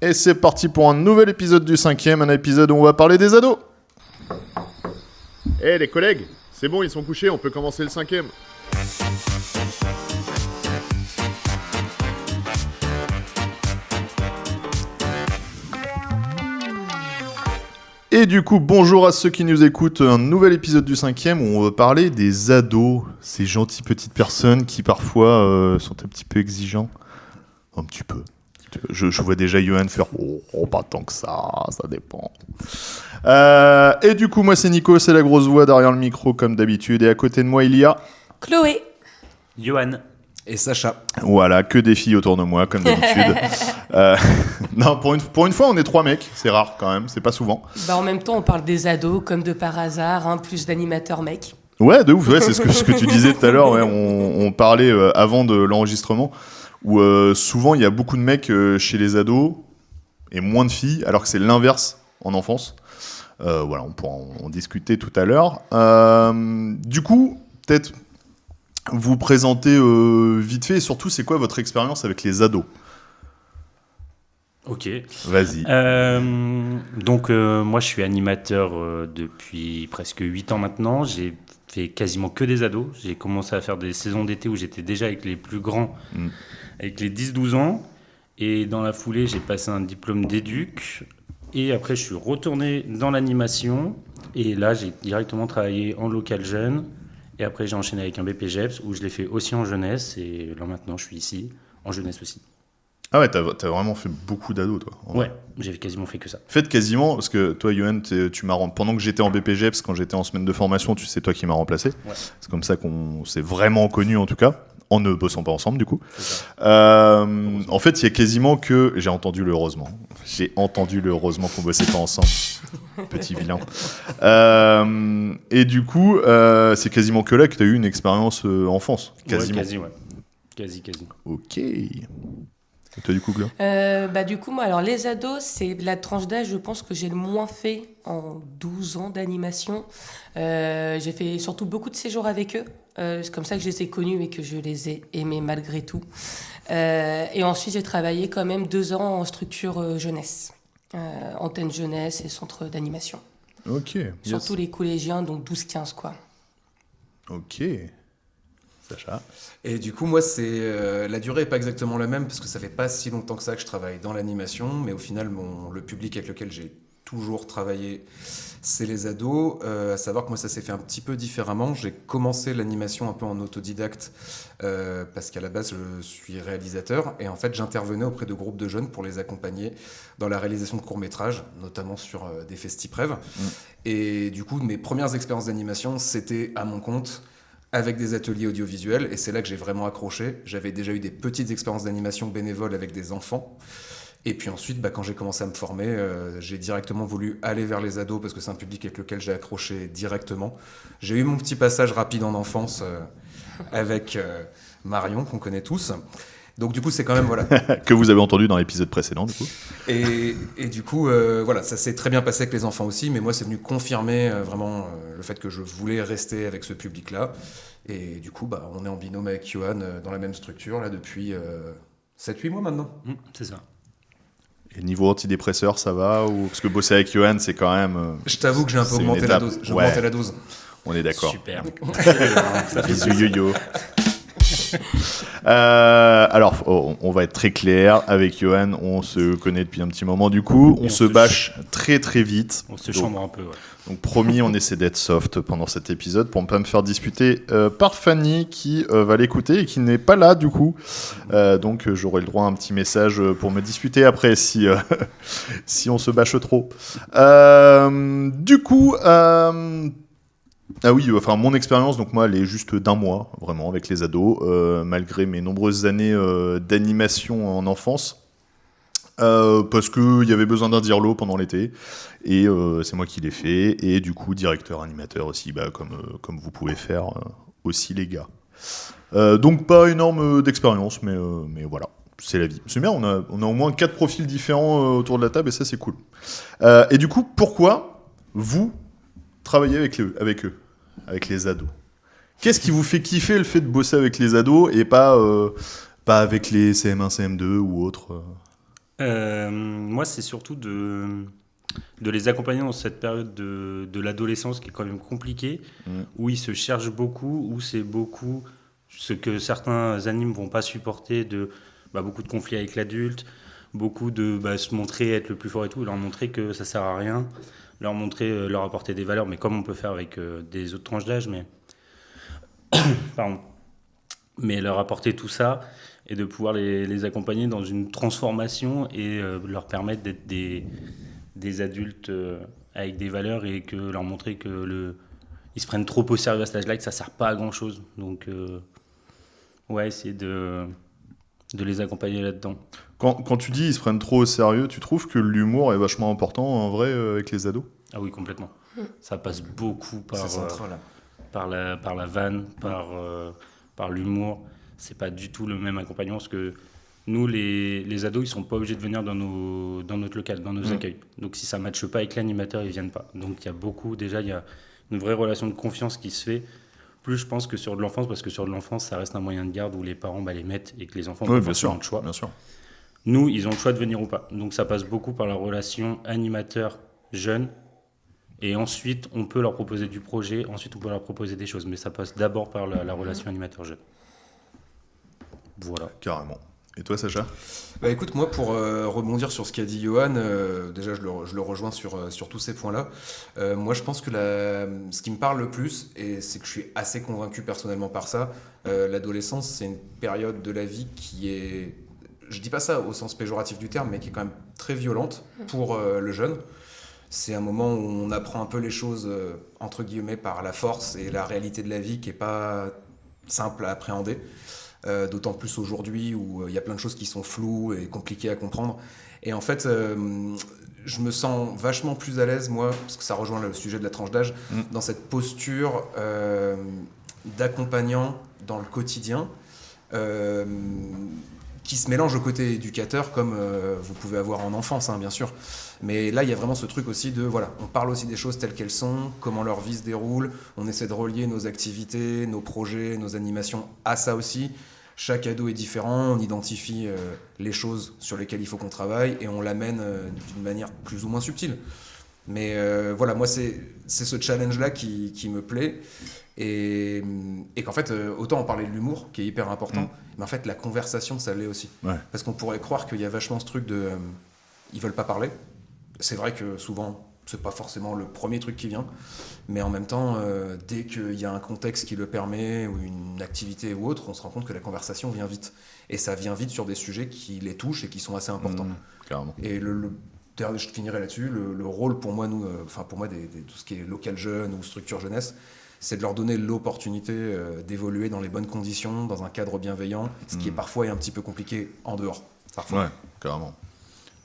Et c'est parti pour un nouvel épisode du 5e, un épisode où on va parler des ados. Les collègues, c'est bon, ils sont couchés, on peut commencer le 5e. Et du coup, bonjour à ceux qui nous écoutent, un nouvel épisode du 5e où on va parler des ados, ces gentilles petites personnes qui parfois sont un petit peu exigeants. Un petit peu. Je vois déjà Johan faire pas tant que ça dépend. Et du coup, moi c'est Nico, c'est la grosse voix derrière le micro comme d'habitude. Et à côté de moi, il y a Chloé, Johan et Sacha. Voilà, que des filles autour de moi comme d'habitude. Non, pour une fois, on est 3 mecs, c'est rare quand même, c'est pas souvent. en même temps, on parle des ados comme de par hasard, plus d'animateurs mecs. Ouais, de ouf, ouais, c'est ce que tu disais tout à l'heure. Ouais, on parlait avant de l'enregistrement. Où souvent il y a beaucoup de mecs chez les ados et moins de filles, alors que c'est l'inverse en enfance. Voilà, on pourra en discuter tout à l'heure. Du coup, peut-être vous présenter vite fait, et surtout, c'est quoi votre expérience avec les ados ? Ok. Vas-y. Donc, moi, je suis animateur depuis presque 8 ans maintenant. J'ai fait quasiment que des ados. J'ai commencé à faire des saisons d'été où j'étais déjà avec les plus grands, avec les 10-12 ans. Et dans la foulée, j'ai passé un diplôme d'éduc. Et après, je suis retourné dans l'animation. Et là, j'ai directement travaillé en local jeune. Et après, j'ai enchaîné avec un BPGEPS où je l'ai fait aussi en jeunesse. Et là, maintenant, je suis ici, en jeunesse aussi. Ah ouais, t'as vraiment fait beaucoup d'ados, toi. Ouais, j'ai quasiment fait que ça. Faites quasiment, parce que toi, Johan, pendant que j'étais en BPGEPS, quand j'étais en semaine de formation, tu sais, toi qui m'as remplacé. Ouais. C'est comme ça qu'on s'est vraiment connus, en tout cas, en ne bossant pas ensemble, du coup. En fait, il y a quasiment que... J'ai entendu le heureusement qu'on bossait pas ensemble. Petit vilain. Et du coup, c'est quasiment que là que t'as eu une expérience enfance. Quasiment. Ouais, quasi. Ok. Et toi, du coup, Claire ? Du coup, moi, alors les ados, c'est la tranche d'âge, je pense, que j'ai le moins fait en 12 ans d'animation. J'ai fait surtout beaucoup de séjours avec eux. C'est comme ça que je les ai connus et que je les ai aimés malgré tout. Et ensuite, j'ai travaillé quand même 2 ans en structure jeunesse. Antenne jeunesse et centre d'animation. Ok. Surtout les collégiens, donc 12-15, quoi. Ok. Sacha. Et du coup, moi, la durée n'est pas exactement la même parce que ça fait pas si longtemps que ça que je travaille dans l'animation, mais au final, le public avec lequel j'ai toujours travaillé, c'est les ados. À savoir que moi, ça s'est fait un petit peu différemment. J'ai commencé l'animation un peu en autodidacte parce qu'à la base, je suis réalisateur et en fait, j'intervenais auprès de groupes de jeunes pour les accompagner dans la réalisation de courts-métrages, notamment sur des festiprèves. Et du coup, mes premières expériences d'animation, c'était à mon compte, avec des ateliers audiovisuels, et c'est là que j'ai vraiment accroché. J'avais déjà eu des petites expériences d'animation bénévole avec des enfants. Et puis ensuite, quand j'ai commencé à me former, j'ai directement voulu aller vers les ados, parce que c'est un public avec lequel j'ai accroché directement. J'ai eu mon petit passage rapide en enfance avec Marion, qu'on connaît tous. Donc du coup, c'est quand même... voilà. Que vous avez entendu dans l'épisode précédent, du coup. Et du coup, ça s'est très bien passé avec les enfants aussi, mais moi, c'est venu confirmer vraiment le fait que je voulais rester avec ce public-là. Et du coup, on est en binôme avec Johan dans la même structure là depuis 7-8 mois maintenant. C'est ça. Et niveau antidépresseur, ça va ou... Parce que bosser avec Johan, c'est quand même... Je t'avoue que j'ai un peu augmenté la dose. J'ai augmenté la dose. On est d'accord. Super. Ça fait du yo-yo. Alors, on va être très clair avec Johan, on se connaît depuis un petit moment du coup, on se bâche très très vite. On se chambre un peu, ouais. Donc promis, on essaie d'être soft pendant cet épisode pour ne pas me faire disputer par Fanny qui va l'écouter et qui n'est pas là du coup. Donc j'aurai le droit à un petit message pour me disputer après si on se bâche trop. Du coup... Ah oui, enfin mon expérience, donc moi, elle est juste d'1 mois, vraiment, avec les ados, malgré mes nombreuses années d'animation en enfance, parce qu'il y avait besoin d'un dirlo pendant l'été, et c'est moi qui l'ai fait, et du coup, directeur, animateur aussi, comme vous pouvez faire aussi les gars. Donc pas énorme d'expérience, mais voilà, c'est la vie. C'est bien, on a au moins 4 profils différents autour de la table, et ça c'est cool. Et du coup, pourquoi vous travaillez avec eux, avec les ados ? Qu'est-ce qui vous fait kiffer le fait de bosser avec les ados et pas avec les CM1, CM2 ou autres Moi, c'est surtout de les accompagner dans cette période de l'adolescence qui est quand même compliquée, où ils se cherchent beaucoup, où c'est beaucoup ce que certains animes vont pas supporter, beaucoup de conflits avec l'adulte, beaucoup de se montrer être le plus fort et tout, leur montrer que ça sert à rien, leur montrer, leur apporter des valeurs, mais comme on peut faire avec des autres tranches d'âge, pardon, mais leur apporter tout ça et de pouvoir les accompagner dans une transformation et leur permettre d'être des adultes avec des valeurs et que leur montrer que ils se prennent trop au sérieux à cet âge-là et que ça sert pas à grand chose. Donc ouais, essayer de les accompagner là-dedans. Quand tu dis ils se prennent trop au sérieux, tu trouves que l'humour est vachement important en vrai avec les ados? Ah oui, complètement. Ça passe beaucoup C'est central. par la vanne, par l'humour. C'est pas du tout le même accompagnement parce que nous, les ados, ils sont pas obligés de venir dans notre local, dans nos accueils. Donc si ça ne matche pas avec l'animateur, ils viennent pas. Donc il y a une vraie relation de confiance qui se fait. Plus je pense que sur de l'enfance, parce que sur de l'enfance, ça reste un moyen de garde où les parents les mettent et que les enfants ont pas forcément le choix. Bien sûr. Nous, ils ont le choix de venir ou pas. Donc ça passe beaucoup par la relation animateur-jeune. Et ensuite, on peut leur proposer du projet, ensuite on peut leur proposer des choses. Mais ça passe d'abord par la relation animateur-jeune. Voilà. Carrément. Et toi, Sacha? Écoute, moi, pour rebondir sur ce qu'a dit Johan, déjà, je le rejoins sur tous ces points-là. Moi, je pense que ce qui me parle le plus, et c'est que je suis assez convaincu personnellement par ça, l'adolescence, c'est une période de la vie qui est, je dis pas ça au sens péjoratif du terme, mais qui est quand même très violente pour le jeune. C'est un moment où on apprend un peu les choses, entre guillemets, par la force et la réalité de la vie qui est pas simple à appréhender. D'autant plus aujourd'hui où il y a plein de choses qui sont floues et compliquées à comprendre. Et en fait, je me sens vachement plus à l'aise, moi, parce que ça rejoint le sujet de la tranche d'âge, dans cette posture d'accompagnant dans le quotidien, qui se mélange au côté éducateur, comme vous pouvez avoir en enfance, hein, bien sûr. Mais là, il y a vraiment ce truc aussi de, voilà, on parle aussi des choses telles qu'elles sont, comment leur vie se déroule, on essaie de relier nos activités, nos projets, nos animations à ça aussi. Chaque ado est différent, on identifie les choses sur lesquelles il faut qu'on travaille et on l'amène d'une manière plus ou moins subtile. Mais voilà, moi, c'est ce challenge-là qui me plaît. Et qu'en fait, autant on parlait de l'humour, qui est hyper important, mais en fait, la conversation, ça l'est aussi. Ouais. Parce qu'on pourrait croire qu'il y a vachement ce truc de... ils veulent pas parler. C'est vrai que souvent, c'est pas forcément le premier truc qui vient. Mais en même temps, dès qu'il y a un contexte qui le permet, ou une activité ou autre, on se rend compte que la conversation vient vite. Et ça vient vite sur des sujets qui les touchent et qui sont assez importants. Carrément. Et je finirai là-dessus, le rôle pour moi, pour moi, tout ce qui est local jeune ou structure jeunesse, c'est de leur donner l'opportunité d'évoluer dans les bonnes conditions, dans un cadre bienveillant, ce qui est parfois un petit peu compliqué en dehors. Parfois. Ouais, carrément.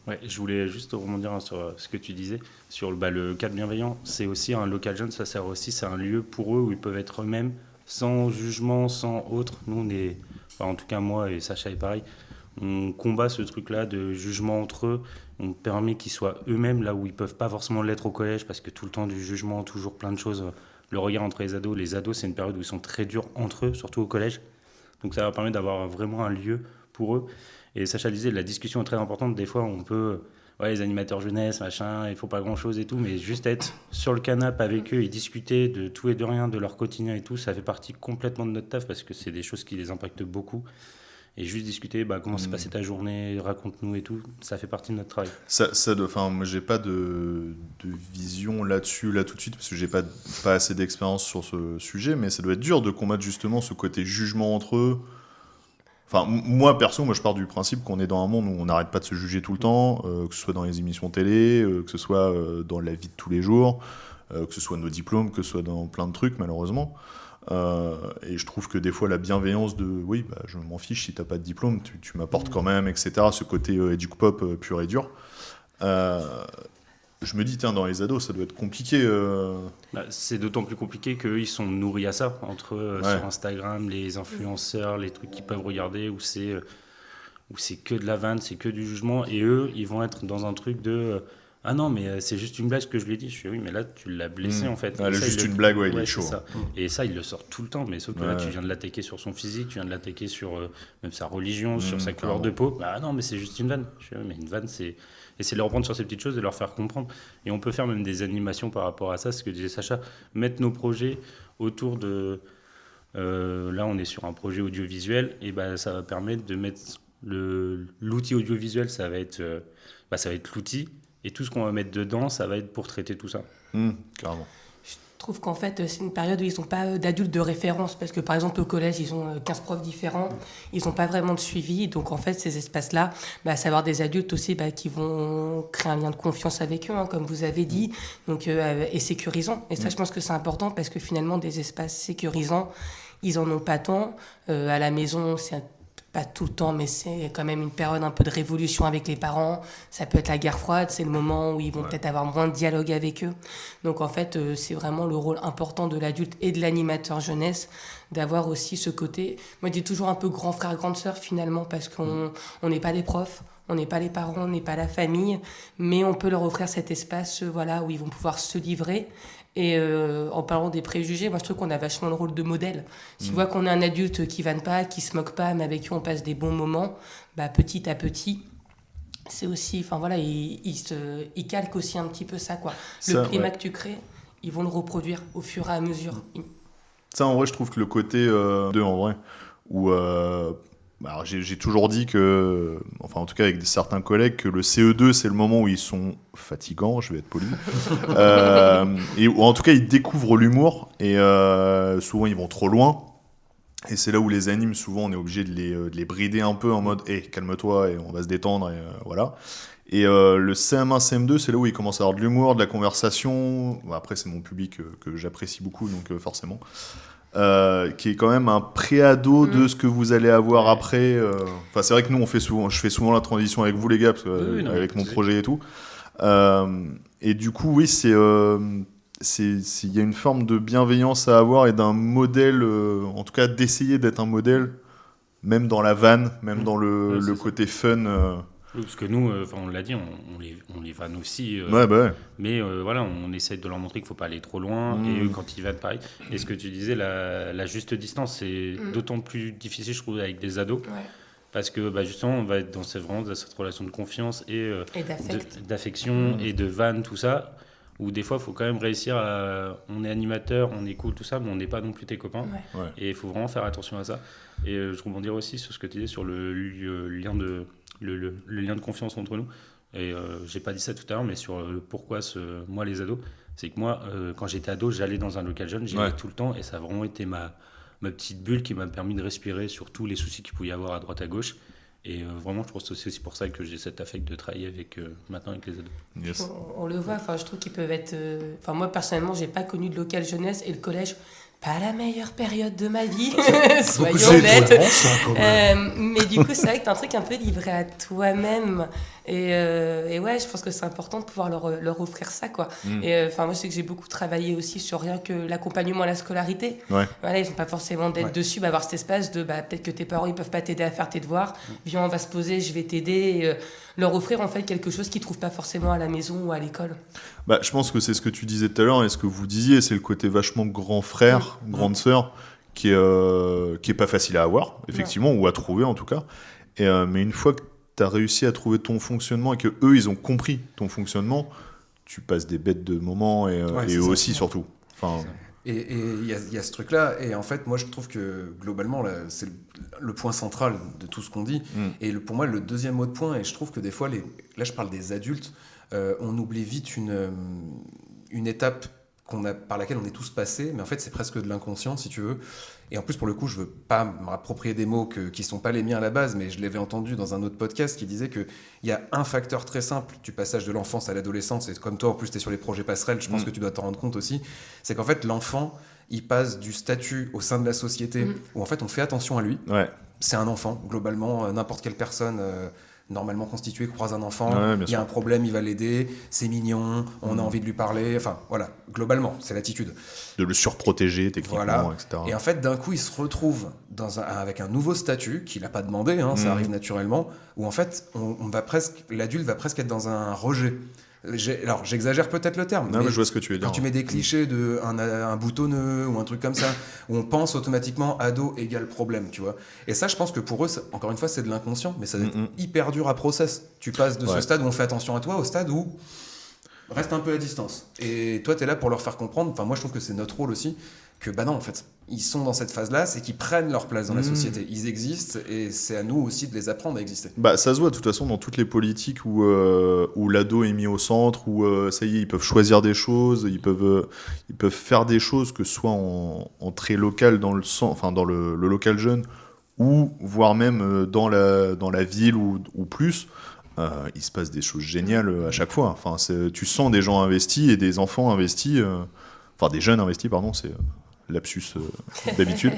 Ouais, je voulais juste rebondir sur ce que tu disais, sur le cadre bienveillant. C'est aussi un local jeune, ça sert aussi, c'est un lieu pour eux où ils peuvent être eux-mêmes, sans jugement, sans autre. Nous, en tout cas moi et Sacha est pareil, on combat ce truc-là de jugement entre eux, on permet qu'ils soient eux-mêmes là où ils peuvent pas forcément l'être au collège, parce que tout le temps du jugement, toujours plein de choses. Le regard entre les ados, c'est une période où ils sont très durs entre eux, surtout au collège. Donc ça va permettre d'avoir vraiment un lieu pour eux. Et Sacha disait, la discussion est très importante. Des fois, on peut, les animateurs jeunesse, machin, il faut pas grand-chose et tout, mais juste être sur le canapé avec eux et discuter de tout et de rien, de leur quotidien et tout, ça fait partie complètement de notre taf parce que c'est des choses qui les impactent beaucoup. Et juste discuter, comment s'est passée ta journée, raconte-nous et tout, ça fait partie de notre travail. Moi, j'ai pas de vision là-dessus, là tout de suite, parce que j'ai pas assez d'expérience sur ce sujet, mais ça doit être dur de combattre justement ce côté jugement entre eux. Enfin, moi, perso, je pars du principe qu'on est dans un monde où on n'arrête pas de se juger tout le temps, que ce soit dans les émissions télé, que ce soit dans la vie de tous les jours, que ce soit nos diplômes, que ce soit dans plein de trucs, malheureusement. Et je trouve que des fois, la bienveillance de « oui, je m'en fiche si t'as pas de diplôme, tu m'apportes quand même, etc. » Ce côté éduc-pop pur et dur. Je me dis, tiens, dans les ados, ça doit être compliqué. C'est d'autant plus compliqué qu'eux, ils sont nourris à ça, entre eux, sur Instagram, les influenceurs, les trucs qu'ils peuvent regarder, où c'est que de la vanne, c'est que du jugement. Et eux, ils vont être dans un truc de Ah non, mais c'est juste une blague ce que je lui ai dit. Je suis oui, mais là tu l'as blessé en fait. Ah, Et ça, juste il une blague, ouais, il est c'est chaud. ça. Et ça, il le sort tout le temps. Mais sauf que là, Ouais. tu viens de l'attaquer sur son physique, tu viens de l'attaquer sur même sa religion, sur sa couleur clairement. de peau. Bah non, mais c'est juste une vanne. Je suis oui, mais une vanne, c'est. Et c'est de leur reprendre sur ces petites choses et leur faire comprendre. Et on peut faire même des animations par rapport à ça, ce que disait Sacha. Mettre nos projets autour de. Là, on est sur un projet audiovisuel. Et bah, ça va permettre de mettre l'outil audiovisuel, ça va être l'outil. Et tout ce qu'on va mettre dedans, ça va être pour traiter tout ça. Carrément. Je trouve qu'en fait, c'est une période où ils n'ont pas d'adultes de référence. Parce que, par exemple, au collège, ils ont 15 profs différents. Ils n'ont pas vraiment de suivi. Donc, en fait, ces espaces-là, savoir des adultes aussi qui vont créer un lien de confiance avec eux, hein, comme vous avez dit, donc, et sécurisant. Et ça, je pense que c'est important parce que, finalement, des espaces sécurisants, ils n'en ont pas tant. À la maison, c'est pas tout le temps, mais c'est quand même une période un peu de révolution avec les parents. Ça peut être la guerre froide, c'est le moment où ils vont peut-être avoir moins de dialogue avec eux. Donc en fait, c'est vraiment le rôle important de l'adulte et de l'animateur jeunesse d'avoir aussi ce côté. Moi, je dis toujours un peu grand frère, grande sœur finalement, parce qu'on n'est pas les profs, on n'est pas les parents, on n'est pas la famille, mais on peut leur offrir cet espace où ils vont pouvoir se livrer. Et en parlant des préjugés, moi je trouve qu'on a vachement le rôle de modèle. Si tu vois qu'on est un adulte qui vanne pas, qui se moque pas, mais avec qui on passe des bons moments, petit à petit, c'est aussi, il calque aussi un petit peu ça, quoi. Ça, Le climat ouais. que tu crées, ils vont le reproduire au fur et à mesure. Ça, en vrai, je trouve que le côté en vrai, où alors, j'ai toujours dit que, enfin en tout cas avec certains collègues, que le CE2 c'est le moment où ils sont fatigants, je vais être poli, et où, en tout cas ils découvrent l'humour et souvent ils vont trop loin. Et c'est là où les animes, souvent on est obligé de les brider un peu en mode calme-toi et on va se détendre et voilà. Et le CM1, CM2, c'est là où ils commencent à avoir de l'humour, de la conversation. Bon, après, c'est mon public que j'apprécie beaucoup, donc forcément. Qui est quand même un pré-ado de ce que vous allez avoir après. Enfin, c'est vrai que nous, je fais souvent la transition avec vous, les gars, parce que, avec mon projet et tout. Et du coup, oui, il y a une forme de bienveillance à avoir et d'un modèle, en tout cas d'essayer d'être un modèle, même dans la vanne, même dans le côté fun. Oui, parce que nous, on l'a dit, on les vanne aussi. Ouais. Mais voilà, on essaie de leur montrer qu'il ne faut pas aller trop loin. Et eux, quand ils vannent, pareil. Et ce que tu disais, la juste distance, c'est d'autant plus difficile, je trouve, avec des ados. Ouais. Parce que justement, on va être dans cette relation de confiance et d'affection et de vanne, tout ça. Où des fois, il faut quand même réussir à. On est animateur, on est cool, tout ça, mais on n'est pas non plus tes copains. Ouais. Et il faut vraiment faire attention à ça. Et je rebondirais aussi sur ce que tu disais sur le lien de confiance entre nous. Et j'ai pas dit ça tout à l'heure, mais sur pourquoi moi, les ados, c'est que moi, quand j'étais ado, j'allais dans un local jeune, j'y allais tout le temps, et ça a vraiment été ma petite bulle qui m'a permis de respirer sur tous les soucis qu'il pouvait y avoir à droite à gauche. Et vraiment, je pense que c'est aussi pour ça que j'ai cet affect de travailler maintenant avec les ados. Yes. On le voit, je trouve qu'ils peuvent être... moi, personnellement, j'ai pas connu de local jeunesse et le collège, pas la meilleure période de ma vie, soyons honnêtes. Mais du coup, c'est vrai que t'as un truc un peu livré à toi-même. Et ouais, je pense que c'est important de pouvoir leur offrir ça, quoi. Et moi, je sais que j'ai beaucoup travaillé aussi sur rien que l'accompagnement à la scolarité. Ouais. Voilà, ils n'ont pas forcément d'être dessus, avoir cet espace de peut-être que tes parents ils peuvent pas t'aider à faire tes devoirs. Viens, on va se poser, je vais t'aider. Et, leur offrir en fait quelque chose qu'ils trouvent pas forcément à la maison ou à l'école. Je pense que c'est ce que tu disais tout à l'heure et ce que vous disiez, c'est le côté vachement grand frère, grande sœur, qui est pas facile à avoir, effectivement, ou à trouver en tout cas. Mais une fois que tu as réussi à trouver ton fonctionnement et que eux ils ont compris ton fonctionnement, tu passes des bêtes de moments et eux aussi surtout. Enfin, Et il y a ce truc-là, et en fait, moi, je trouve que globalement, là, c'est le point central de tout ce qu'on dit. Et pour moi, le deuxième mot de point, et je trouve que des fois, là, je parle des adultes, on oublie vite une étape par laquelle on est tous passés, mais en fait, c'est presque de l'inconscient, si tu veux. Et en plus, pour le coup, je veux pas m'approprier des mots qui sont pas les miens à la base, mais je l'avais entendu dans un autre podcast qui disait qu'il y a un facteur très simple du passage de l'enfance à l'adolescence, et comme toi, en plus, tu es sur les projets passerelles, je pense que tu dois t'en rendre compte aussi, c'est qu'en fait, l'enfant, il passe du statut au sein de la société, où en fait, on fait attention à lui. ouais. C'est un enfant, globalement, n'importe quelle personne... normalement constitué, croise un enfant, il y a un problème, il va l'aider, c'est mignon, on a envie de lui parler, enfin voilà, globalement, c'est l'attitude. De le surprotéger techniquement, etc. Et en fait, d'un coup, il se retrouve avec un nouveau statut qu'il n'a pas demandé, ça arrive naturellement, où en fait, l'adulte va presque être dans un rejet. Alors, j'exagère peut-être le terme, Non, mais je vois ce que tu veux dire. quand tu mets des clichés de un boutonneux ou un truc comme ça, où on pense automatiquement ado égale problème, tu vois. Et ça, je pense que pour eux, encore une fois, c'est de l'inconscient, mais ça doit être hyper dur à process. Tu passes de ce stade où on fait attention à toi au stade où reste un peu à distance. Et toi, tu es là pour leur faire comprendre, enfin moi je trouve que c'est notre rôle aussi, que bah non, en fait, ils sont dans cette phase-là, c'est qu'ils prennent leur place dans la société. Ils existent et c'est à nous aussi de les apprendre à exister. Bah, ça se voit de toute façon dans toutes les politiques où l'ado est mis au centre, où ça y est, ils peuvent choisir des choses, ils peuvent faire des choses, que ce soit en très local, dans le local jeune, ou voire même dans la ville ou plus. Il se passe des choses géniales à chaque fois. Enfin, tu sens des gens investis et des enfants investis, enfin des jeunes investis, pardon, c'est lapsus d'habitude.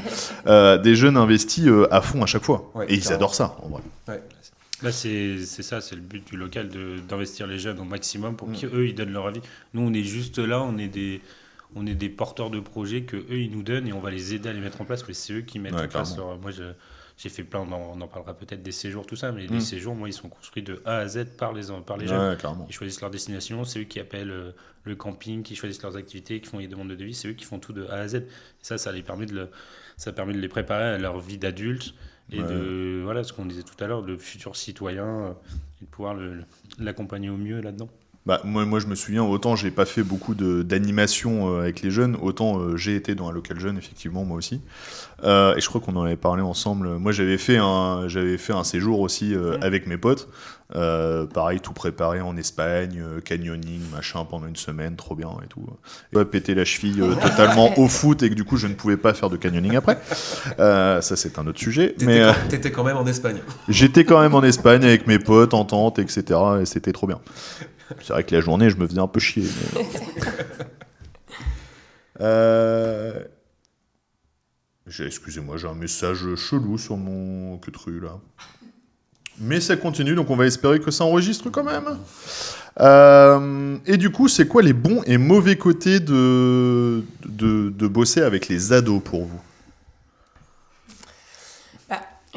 Des jeunes investis à fond à chaque fois. Ouais, et ils carrément. adorent ça, en vrai. Ouais. Bah c'est ça, c'est le but du local, d'investir les jeunes au maximum pour qu'eux, ils donnent leur avis. Nous, on est juste là, on est des porteurs de projets que eux ils nous donnent et on va les aider à les mettre en place, mais c'est eux qui mettent en place moi j'ai fait plein, on en parlera peut-être des séjours, tout ça, mais les séjours, moi, ils sont construits de A à Z par les jeunes. Carrément. Ils choisissent leur destination, c'est eux qui appellent le camping, qui choisissent leurs activités, qui font les demandes de devis, c'est eux qui font tout de A à Z. Et ça les permet ça permet de les préparer à leur vie d'adulte et de, voilà, ce qu'on disait tout à l'heure, de futurs citoyens, et de pouvoir l'accompagner au mieux là-dedans. Bah, moi, je me souviens, autant j'ai pas fait beaucoup d'animation avec les jeunes, autant j'ai été dans un local jeune, effectivement, moi aussi. Et je crois qu'on en avait parlé ensemble. Moi, j'avais fait un séjour aussi avec mes potes. Pareil, tout préparé en Espagne, canyoning, machin, pendant une semaine, trop bien et tout. Et péter la cheville totalement au foot et que du coup, je ne pouvais pas faire de canyoning après. Ça, c'est un autre sujet. T'étais quand même en Espagne. J'étais quand même en Espagne avec mes potes, en tente, etc. Et c'était trop bien. C'est vrai que la journée, je me faisais un peu chier. Mais... Excusez-moi, j'ai un message chelou sur mon queutru, là. Mais ça continue, donc on va espérer que ça enregistre quand même. Et du coup, c'est quoi les bons et mauvais côtés de bosser avec les ados pour vous ?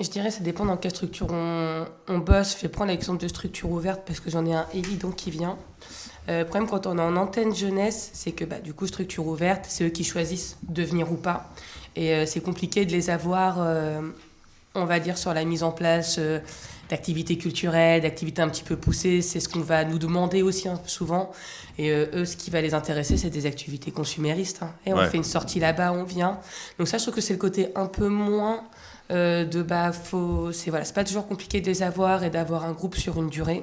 Je dirais que ça dépend dans quelle structure on bosse. Je vais prendre l'exemple de structure ouverte parce que j'en ai un évident qui vient. Le problème quand on est en antenne jeunesse, c'est que du coup, structure ouverte, c'est eux qui choisissent de venir ou pas. Et c'est compliqué de les avoir, on va dire, sur la mise en place d'activités culturelles, d'activités un petit peu poussées. C'est ce qu'on va nous demander aussi souvent. Et eux, ce qui va les intéresser, c'est des activités consuméristes. Et on fait une sortie là-bas, on vient. Donc ça, je trouve que c'est le côté un peu moins... c'est pas toujours compliqué de les avoir et d'avoir un groupe sur une durée.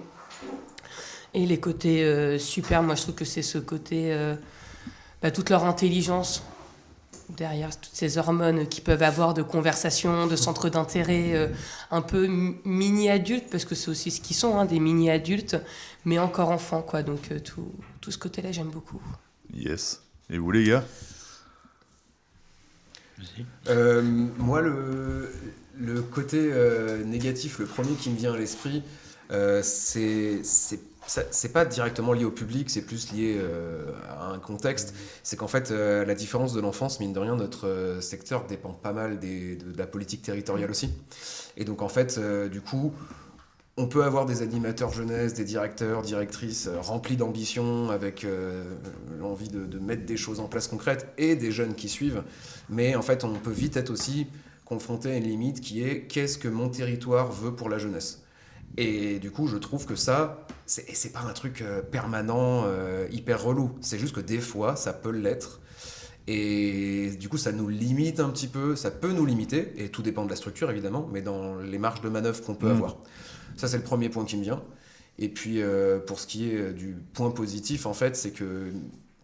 Et les côtés super, moi je trouve que c'est ce côté toute leur intelligence derrière toutes ces hormones qu'ils peuvent avoir de conversation, de centre d'intérêt un peu mini-adultes, parce que c'est aussi ce qu'ils sont, des mini-adultes, mais encore enfants, quoi. Donc tout ce côté-là, j'aime beaucoup. Yes. Et vous les gars ? Moi, le côté négatif, le premier qui me vient à l'esprit, c'est pas directement lié au public, c'est plus lié à un contexte. C'est qu'en fait, la différence de l'enfance, mine de rien, notre secteur dépend pas mal de la politique territoriale aussi. Et donc, en fait, du coup, on peut avoir des animateurs jeunesse, des directeurs, directrices remplis d'ambition, avec l'envie de mettre des choses en place concrètes, et des jeunes qui suivent. Mais en fait, on peut vite être aussi confronté à une limite qui est « qu'est-ce que mon territoire veut pour la jeunesse ?» Et du coup, je trouve que ça, c'est pas un truc permanent, hyper relou. C'est juste que des fois, ça peut l'être. Et du coup, ça nous limite un petit peu, ça peut nous limiter, et tout dépend de la structure, évidemment, mais dans les marges de manœuvre qu'on peut avoir. Ça, c'est le premier point qui me vient. Et puis, pour ce qui est du point positif, en fait, c'est qu'il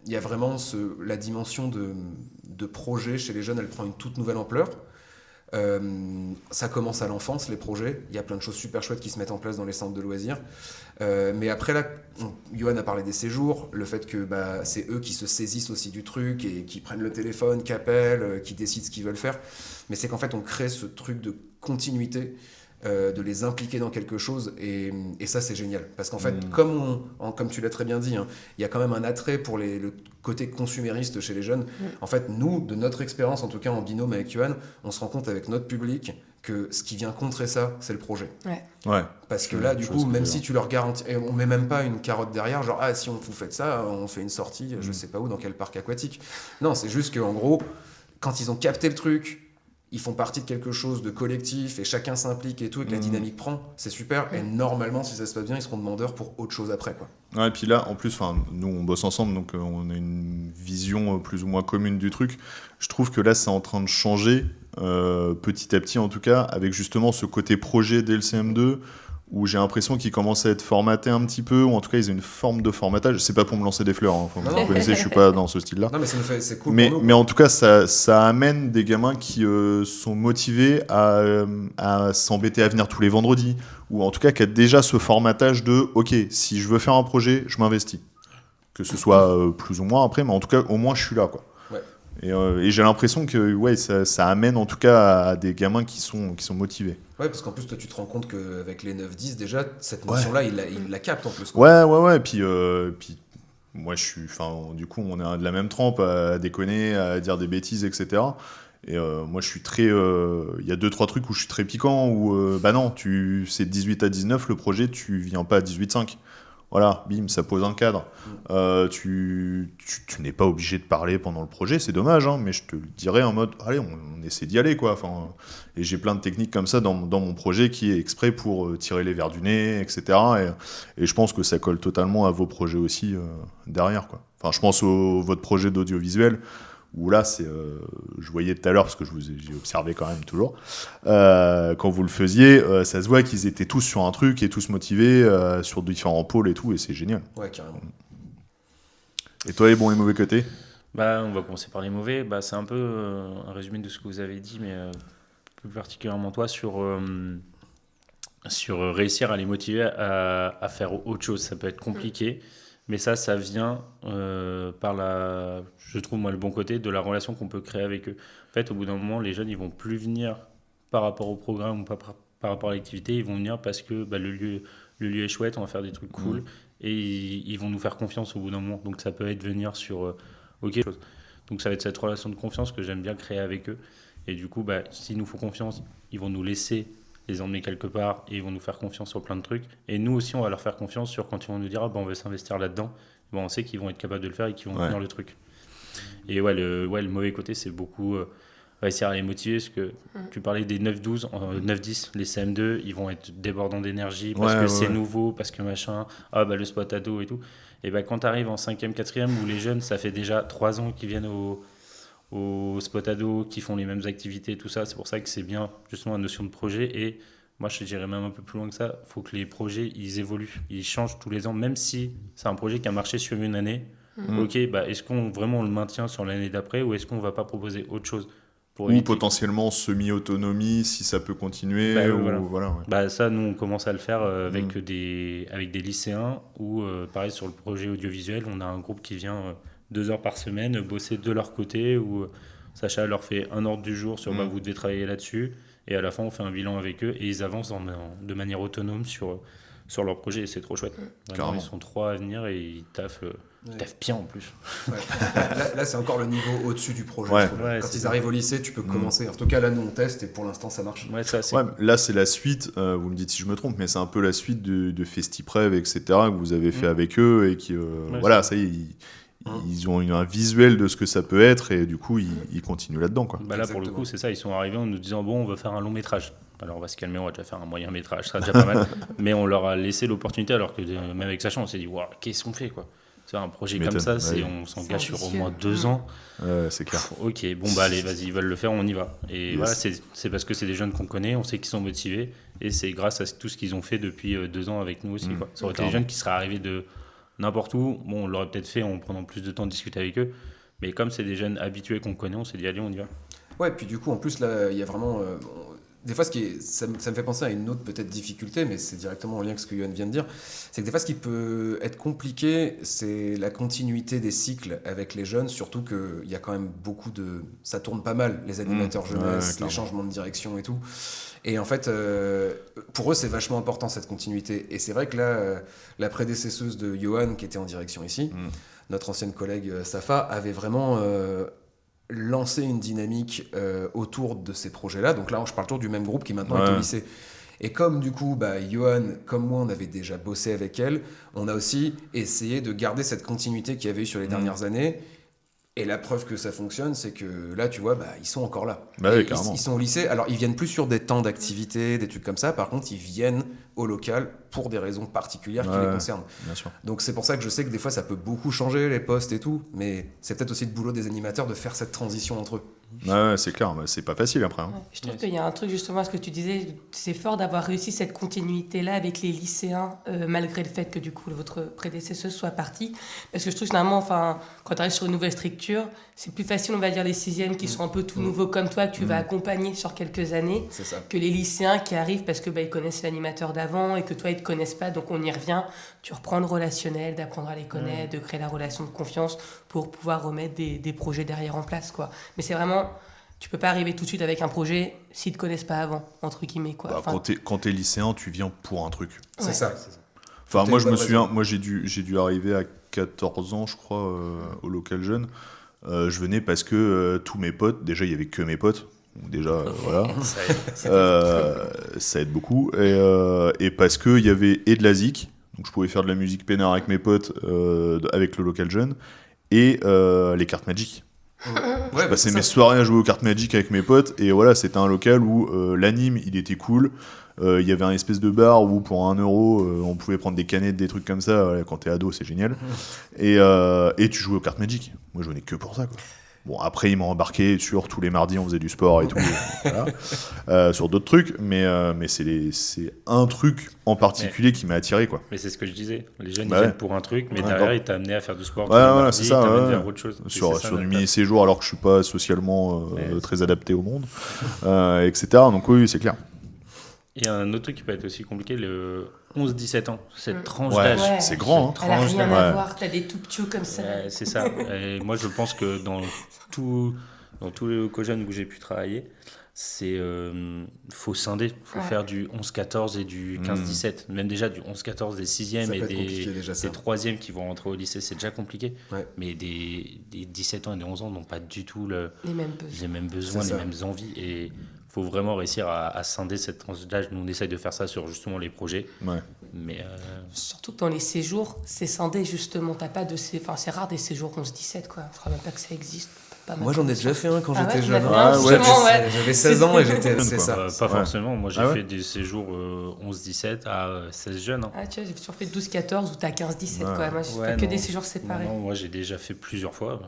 y a vraiment la dimension de projet chez les jeunes, elle prend une toute nouvelle ampleur. Ça commence à l'enfance, les projets. Il y a plein de choses super chouettes qui se mettent en place dans les centres de loisirs. Mais après, là, Yoann a parlé des séjours, le fait que c'est eux qui se saisissent aussi du truc et qui prennent le téléphone, qui appellent, qui décident ce qu'ils veulent faire. Mais c'est qu'en fait, on crée ce truc de continuité de les impliquer dans quelque chose, et ça c'est génial. Parce qu'en fait, comme tu l'as très bien dit, hein, il y a quand même un attrait pour le côté consumériste chez les jeunes. En fait, nous, de notre expérience, en tout cas en binôme avec Yohan, on se rend compte avec notre public que ce qui vient contrer ça, c'est le projet. Ouais. Parce que là, du coup, même si tu leur garantis, et on met même pas une carotte derrière, genre, ah, si vous faites ça, on fait une sortie, je sais pas où, dans quel parc aquatique. Non, c'est juste qu'en gros, quand ils ont capté le truc, ils font partie de quelque chose de collectif et chacun s'implique et tout, et que la dynamique prend, c'est super. Et normalement, si ça se passe bien, ils seront demandeurs pour autre chose après, quoi. Ouais, et puis là, en plus, nous, on bosse ensemble, donc on a une vision plus ou moins commune du truc. Je trouve que là, c'est en train de changer, petit à petit en tout cas, avec justement ce côté projet dès le CM2, où j'ai l'impression qu'ils commencent à être formatés un petit peu, ou en tout cas, ils ont une forme de formatage. C'est pas pour me lancer des fleurs, hein. Enfin, vous connaissez, je suis pas dans ce style-là. Non, mais c'est cool Mais, pour nous. mais en tout cas, ça amène des gamins qui sont motivés à s'embêter à venir tous les vendredis, ou en tout cas qui a déjà ce formatage de « Ok, si je veux faire un projet, je m'investis ». Que ce soit plus ou moins après, mais en tout cas, au moins, je suis là, quoi. Ouais. Et j'ai l'impression que ouais, ça amène en tout cas à des gamins qui sont motivés. Ouais, parce qu'en plus, toi, tu te rends compte qu'avec les 9-10, déjà, cette notion-là, il la capte en plus, quoi. Ouais. Puis moi, du coup, on est de la même trempe à déconner, à dire des bêtises, etc. Et moi, je suis très. Il y a 2-3 trucs où je suis très piquant, où bah non, c'est de 18 à 19, le projet, tu viens pas à 18-5. Voilà, bim, ça pose un cadre. Tu n'es pas obligé de parler pendant le projet, c'est dommage, hein, mais je te le dirais en mode, allez, on essaie d'y aller, quoi. Enfin, et j'ai plein de techniques comme ça dans mon projet qui est exprès pour tirer les verres du nez, etc. Et je pense que ça colle totalement à vos projets aussi derrière, quoi. Enfin, je pense votre projet d'audiovisuel, où là, je voyais tout à l'heure, parce que j'ai observé quand même toujours, quand vous le faisiez, ça se voit qu'ils étaient tous sur un truc et tous motivés sur différents pôles et tout, et c'est génial. Ouais, carrément. Et toi, les bons et mauvais côtés ? On va commencer par les mauvais. C'est un peu un résumé de ce que vous avez dit, mais plus particulièrement toi, sur réussir à les motiver à faire autre chose. Ça peut être compliqué. Mais ça vient par je trouve moi le bon côté de la relation qu'on peut créer avec eux. En fait, au bout d'un moment, les jeunes, ils vont plus venir par rapport au programme ou pas par rapport à l'activité. Ils vont venir parce que le lieu est chouette, on va faire des trucs cool et ils vont nous faire confiance au bout d'un moment. Donc ça peut être venir sur OK. Donc ça va être cette relation de confiance que j'aime bien créer avec eux. Et du coup, s'ils nous font confiance, ils vont nous laisser les emmener quelque part et ils vont nous faire confiance sur plein de trucs. Et nous aussi, on va leur faire confiance sur quand ils vont nous dire on veut s'investir là-dedans. On sait qu'ils vont être capables de le faire et qu'ils vont tenir le truc. Et le mauvais côté, c'est beaucoup réussir à les motiver, parce que tu parlais des 9-12, 9-10, les CM2, ils vont être débordants d'énergie parce que c'est nouveau, parce que machin, le spot ado et tout. Et quand tu arrives en 5e, 4e, où les jeunes, ça fait déjà 3 ans qu'ils viennent au spot ado, qui font les mêmes activités, tout ça. C'est pour ça que c'est bien, justement, la notion de projet. Et moi, je te dirais même un peu plus loin que ça. Il faut que les projets, ils évoluent. Ils changent tous les ans, même si c'est un projet qui a marché sur une année. Ok, est-ce qu'on vraiment le maintient sur l'année d'après, ou est-ce qu'on ne va pas proposer autre chose pour ou potentiellement semi-autonomie, si ça peut continuer. Ça, nous, on commence à le faire avec des lycéens, où, pareil, sur le projet audiovisuel, on a un groupe qui vient 2 heures par semaine bosser de leur côté, où Sacha leur fait un ordre du jour sur vous devez travailler là-dessus, et à la fin on fait un bilan avec eux et ils avancent de manière autonome sur leur projet, et c'est trop chouette. Vraiment, ils sont 3 à venir et ils taffent bien en plus. Ouais. Là, c'est encore le niveau au-dessus du projet. Quand ils arrivent au lycée, tu peux commencer. En tout cas, là, nous, on teste et pour l'instant, ça marche. Là, c'est la suite, vous me dites si je me trompe, mais c'est un peu la suite de FestiPrev, etc., que vous avez fait avec eux, et qui, ça y est, ils ont un visuel de ce que ça peut être, et du coup, ils continuent là-dedans, quoi. Là, pour le coup, c'est ça, ils sont arrivés en nous disant, on veut faire un long métrage. Alors on va se calmer, on va déjà faire un moyen métrage, ça sera déjà pas mal. Mais on leur a laissé l'opportunité, alors que même avec Sacha, on s'est dit, qu'est-ce qu'on fait, quoi. C'est un projet comme ça, on s'engage sur au moins 2 ans. C'est clair. Ok, allez, vas-y, ils veulent le faire, on y va. Et voilà, c'est parce que c'est des jeunes qu'on connaît, on sait qu'ils sont motivés, et c'est grâce à tout ce qu'ils ont fait depuis 2 ans avec nous aussi, quoi. Ça aurait été des jeunes qui seraient arrivés de n'importe où. On l'aurait peut-être fait en prenant plus de temps de discuter avec eux. Mais comme c'est des jeunes habitués qu'on connaît, on s'est dit, allez, on y va. Ouais, puis du coup, en plus, là, il y a vraiment... des fois, ça me fait penser à une autre peut-être difficulté, mais c'est directement en lien avec ce que Yoann vient de dire. C'est que des fois, ce qui peut être compliqué, c'est la continuité des cycles avec les jeunes, surtout qu'il y a quand même ça tourne pas mal, les animateurs jeunesse, les changements de direction et tout. Et en fait, pour eux, c'est vachement important cette continuité. Et c'est vrai que là, la prédécesseuse de Yoann, qui était en direction ici, notre ancienne collègue Safa, avait vraiment lancer une dynamique autour de ces projets-là. Donc là, je parle autour du même groupe qui maintenant est au lycée. Et comme du coup, Yoann, comme moi, on avait déjà bossé avec elle, on a aussi essayé de garder cette continuité qu'il y avait eu sur les dernières années. Et la preuve que ça fonctionne, c'est que là, tu vois, ils sont encore là. Ils sont au lycée. Alors, ils viennent plus sur des temps d'activité, des trucs comme ça. Par contre, ils viennent au local pour des raisons particulières qui les concernent. Bien sûr. Donc, c'est pour ça que je sais que des fois, ça peut beaucoup changer, les postes et tout. Mais c'est peut-être aussi le boulot des animateurs de faire cette transition entre eux. Ouais, c'est clair. C'est pas facile après. Hein. Ouais. Je trouve qu'il y a un truc, justement, à ce que tu disais, c'est fort d'avoir réussi cette continuité-là avec les lycéens, malgré le fait que, du coup, votre prédécesseuse soit partie. Parce que je trouve que, finalement, quand tu arrives sur une nouvelle structure, c'est plus facile, on va dire, les sixièmes qui sont un peu tout nouveaux comme toi, que tu vas accompagner sur quelques années, que les lycéens qui arrivent parce que ils connaissent l'animateur d'avant et que toi, ils ne te connaissent pas. Donc, on y revient. Tu reprends le relationnel, d'apprendre à les connaître, de créer la relation de confiance pour pouvoir remettre des projets derrière en place, quoi. Mais c'est vraiment... Tu peux pas arriver tout de suite avec un projet s'ils te connaissent pas avant, entre guillemets, quoi. Quand t'es lycéen, tu viens pour un truc. C'est ça. Enfin, moi, je me souviens, j'ai dû arriver à 14 ans, je crois, au local jeune. Je venais parce que tous mes potes, déjà, il y avait que mes potes. Donc déjà, voilà. Ça aide beaucoup. Et parce qu'il y avait de la zik, donc je pouvais faire de la musique peinard avec mes potes, avec le local jeune, et les cartes Magic. Je passais mes soirées à jouer aux cartes Magic avec mes potes, et voilà, c'était un local où l'anime il était cool. Il y avait un espèce de bar où pour 1€, on pouvait prendre des canettes, des trucs comme ça. Voilà, quand t'es ado, c'est génial. Et tu jouais aux cartes Magic. Moi, je venais que pour ça, quoi. Bon, après, ils m'ont embarqué sur tous les mardis, on faisait du sport et tout, voilà. Sur d'autres trucs, mais c'est un truc en particulier qui m'a attiré, quoi. Mais c'est ce que je disais. Les jeunes, ils viennent pour un truc, mais derrière, ils t'ont amené à faire du sport. Voilà, c'est ça. Ils t'amènent vers autre chose. Sur du mini-séjour, alors que je suis pas socialement très adapté au monde, etc. Donc oui, c'est clair. Et un autre truc qui peut être aussi compliqué, le 11-17 ans, cette tranche d'âge. Ouais, c'est grand. Elle n'a rien à voir, t'as des tout petits comme ça. C'est ça. Et moi, je pense que dans tous les co-jeunes où j'ai pu travailler, faut scinder, faut faire du 11-14 et du 15-17. Même déjà du 11-14 des 6e et des 3e qui vont rentrer au lycée, c'est déjà compliqué. Ouais. Mais des 17 ans et des 11 ans n'ont pas du tout les mêmes besoins, les mêmes envies. Et faut vraiment réussir à scinder cette tranche d'âge. Nous, on essaye de faire ça sur justement les projets. Ouais. Mais surtout que dans les séjours, c'est scindé justement. T'as pas de c'est rare des séjours 11-17, quoi. Je crois même pas que ça existe. Moi, j'en ai déjà fait un quand j'étais jeune. J'avais 16 ans et j'étais. C'est ça. Pas forcément. Moi, j'ai fait des séjours 11-17 à 16 jeunes. Hein. Ah, tu vois, j'ai toujours fait 12-14 ou t'as 15-17, quoi. Moi, j'ai fait que des séjours séparés. Non, moi, j'ai déjà fait plusieurs fois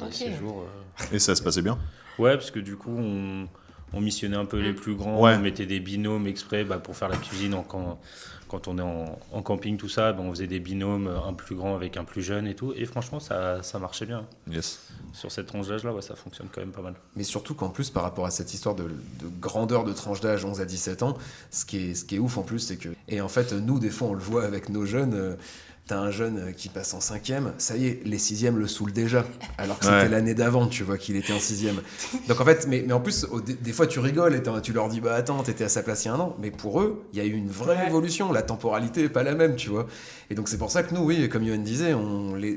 des séjours. Et ça se passait bien ? Ouais, parce que du coup, on missionnait un peu les plus grands, on mettait des binômes exprès pour faire la cuisine quand on est en camping, tout ça, on faisait des binômes, un plus grand avec un plus jeune et tout. Et franchement, ça marchait bien. Yes. Sur cette tranche d'âge-là, ça fonctionne quand même pas mal. Mais surtout qu'en plus, par rapport à cette histoire de grandeur de tranche d'âge 11 à 17 ans, ce qui est ouf en plus, c'est que... Et en fait, nous, des fois, on le voit avec nos jeunes... T'as un jeune qui passe en 5e, ça y est, les 6e le saoulent déjà. Alors que c'était l'année d'avant, tu vois, qu'il était en 6e. Donc en fait, mais en plus, des fois tu rigoles et tu leur dis, attends, t'étais à sa place il y a un an. Mais pour eux, il y a eu une vraie évolution. La temporalité n'est pas la même, tu vois. Et donc c'est pour ça que nous, oui, comme Yoann disait,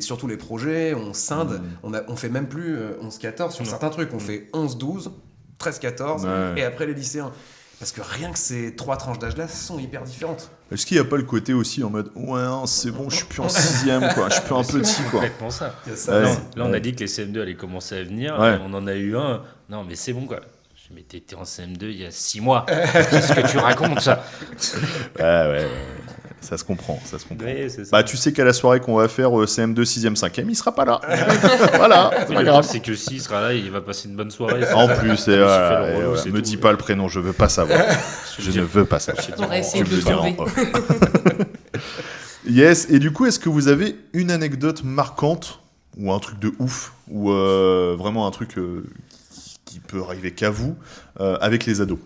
surtout les projets, on scinde. On fait même plus 11-14 sur certains trucs. On fait 11-12, 13-14, et après les lycéens. Parce que rien que ces 3 tranches d'âge-là sont hyper différentes. Est-ce qu'il n'y a pas le côté aussi en mode c'est bon, je suis plus en 6e, quoi, je suis plus un petit, quoi. C'est complètement ça. Là, on a dit que les CM2 allaient commencer à venir, et on en a eu un. Non, mais c'est bon, quoi. Mais t'étais en CM2 il y a 6 mois. Qu'est-ce que tu racontes, ça ? Ouais. Ça se comprend. Oui, c'est ça. Tu sais qu'à la soirée qu'on va faire CM2, 6e, 5e, il sera pas là. Voilà. Le problème, c'est que s'il sera là, il va passer une bonne soirée. En plus, me dis pas le prénom, je veux pas savoir. Je ne veux pas savoir. On va essayer de le trouver. Yes. Et du coup, est-ce que vous avez une anecdote marquante ou un truc de ouf ou vraiment un truc qui peut arriver qu'à vous avec les ados ?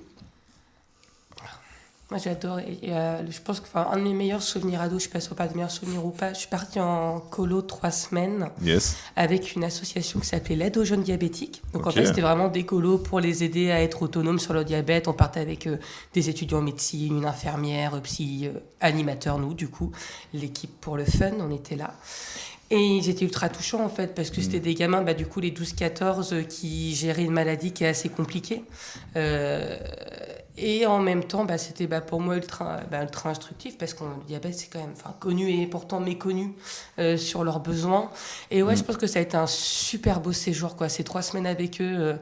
Moi, j'adore. Je pense que un de mes meilleurs souvenirs ados, je ne sais pas si on parle de meilleurs souvenirs ou pas, je suis partie en colo 3 semaines Yes. avec une association qui s'appelait l'Aide aux jeunes diabétiques. Donc, en Ok. fait, c'était vraiment des colos pour les aider à être autonomes sur le diabète. On partait avec des étudiants en médecine, une infirmière, psy, animateur, nous, du coup. L'équipe pour le fun, on était là. Et ils étaient ultra touchants, en fait, parce que c'était des gamins, du coup, les 12-14, qui géraient une maladie qui est assez compliquée. Et en même temps, c'était pour moi ultra instructif, parce que le diabète, c'est quand même connu et pourtant méconnu sur leurs besoins. Et ouais, je pense que ça a été un super beau séjour, quoi. Ces 3 semaines avec eux,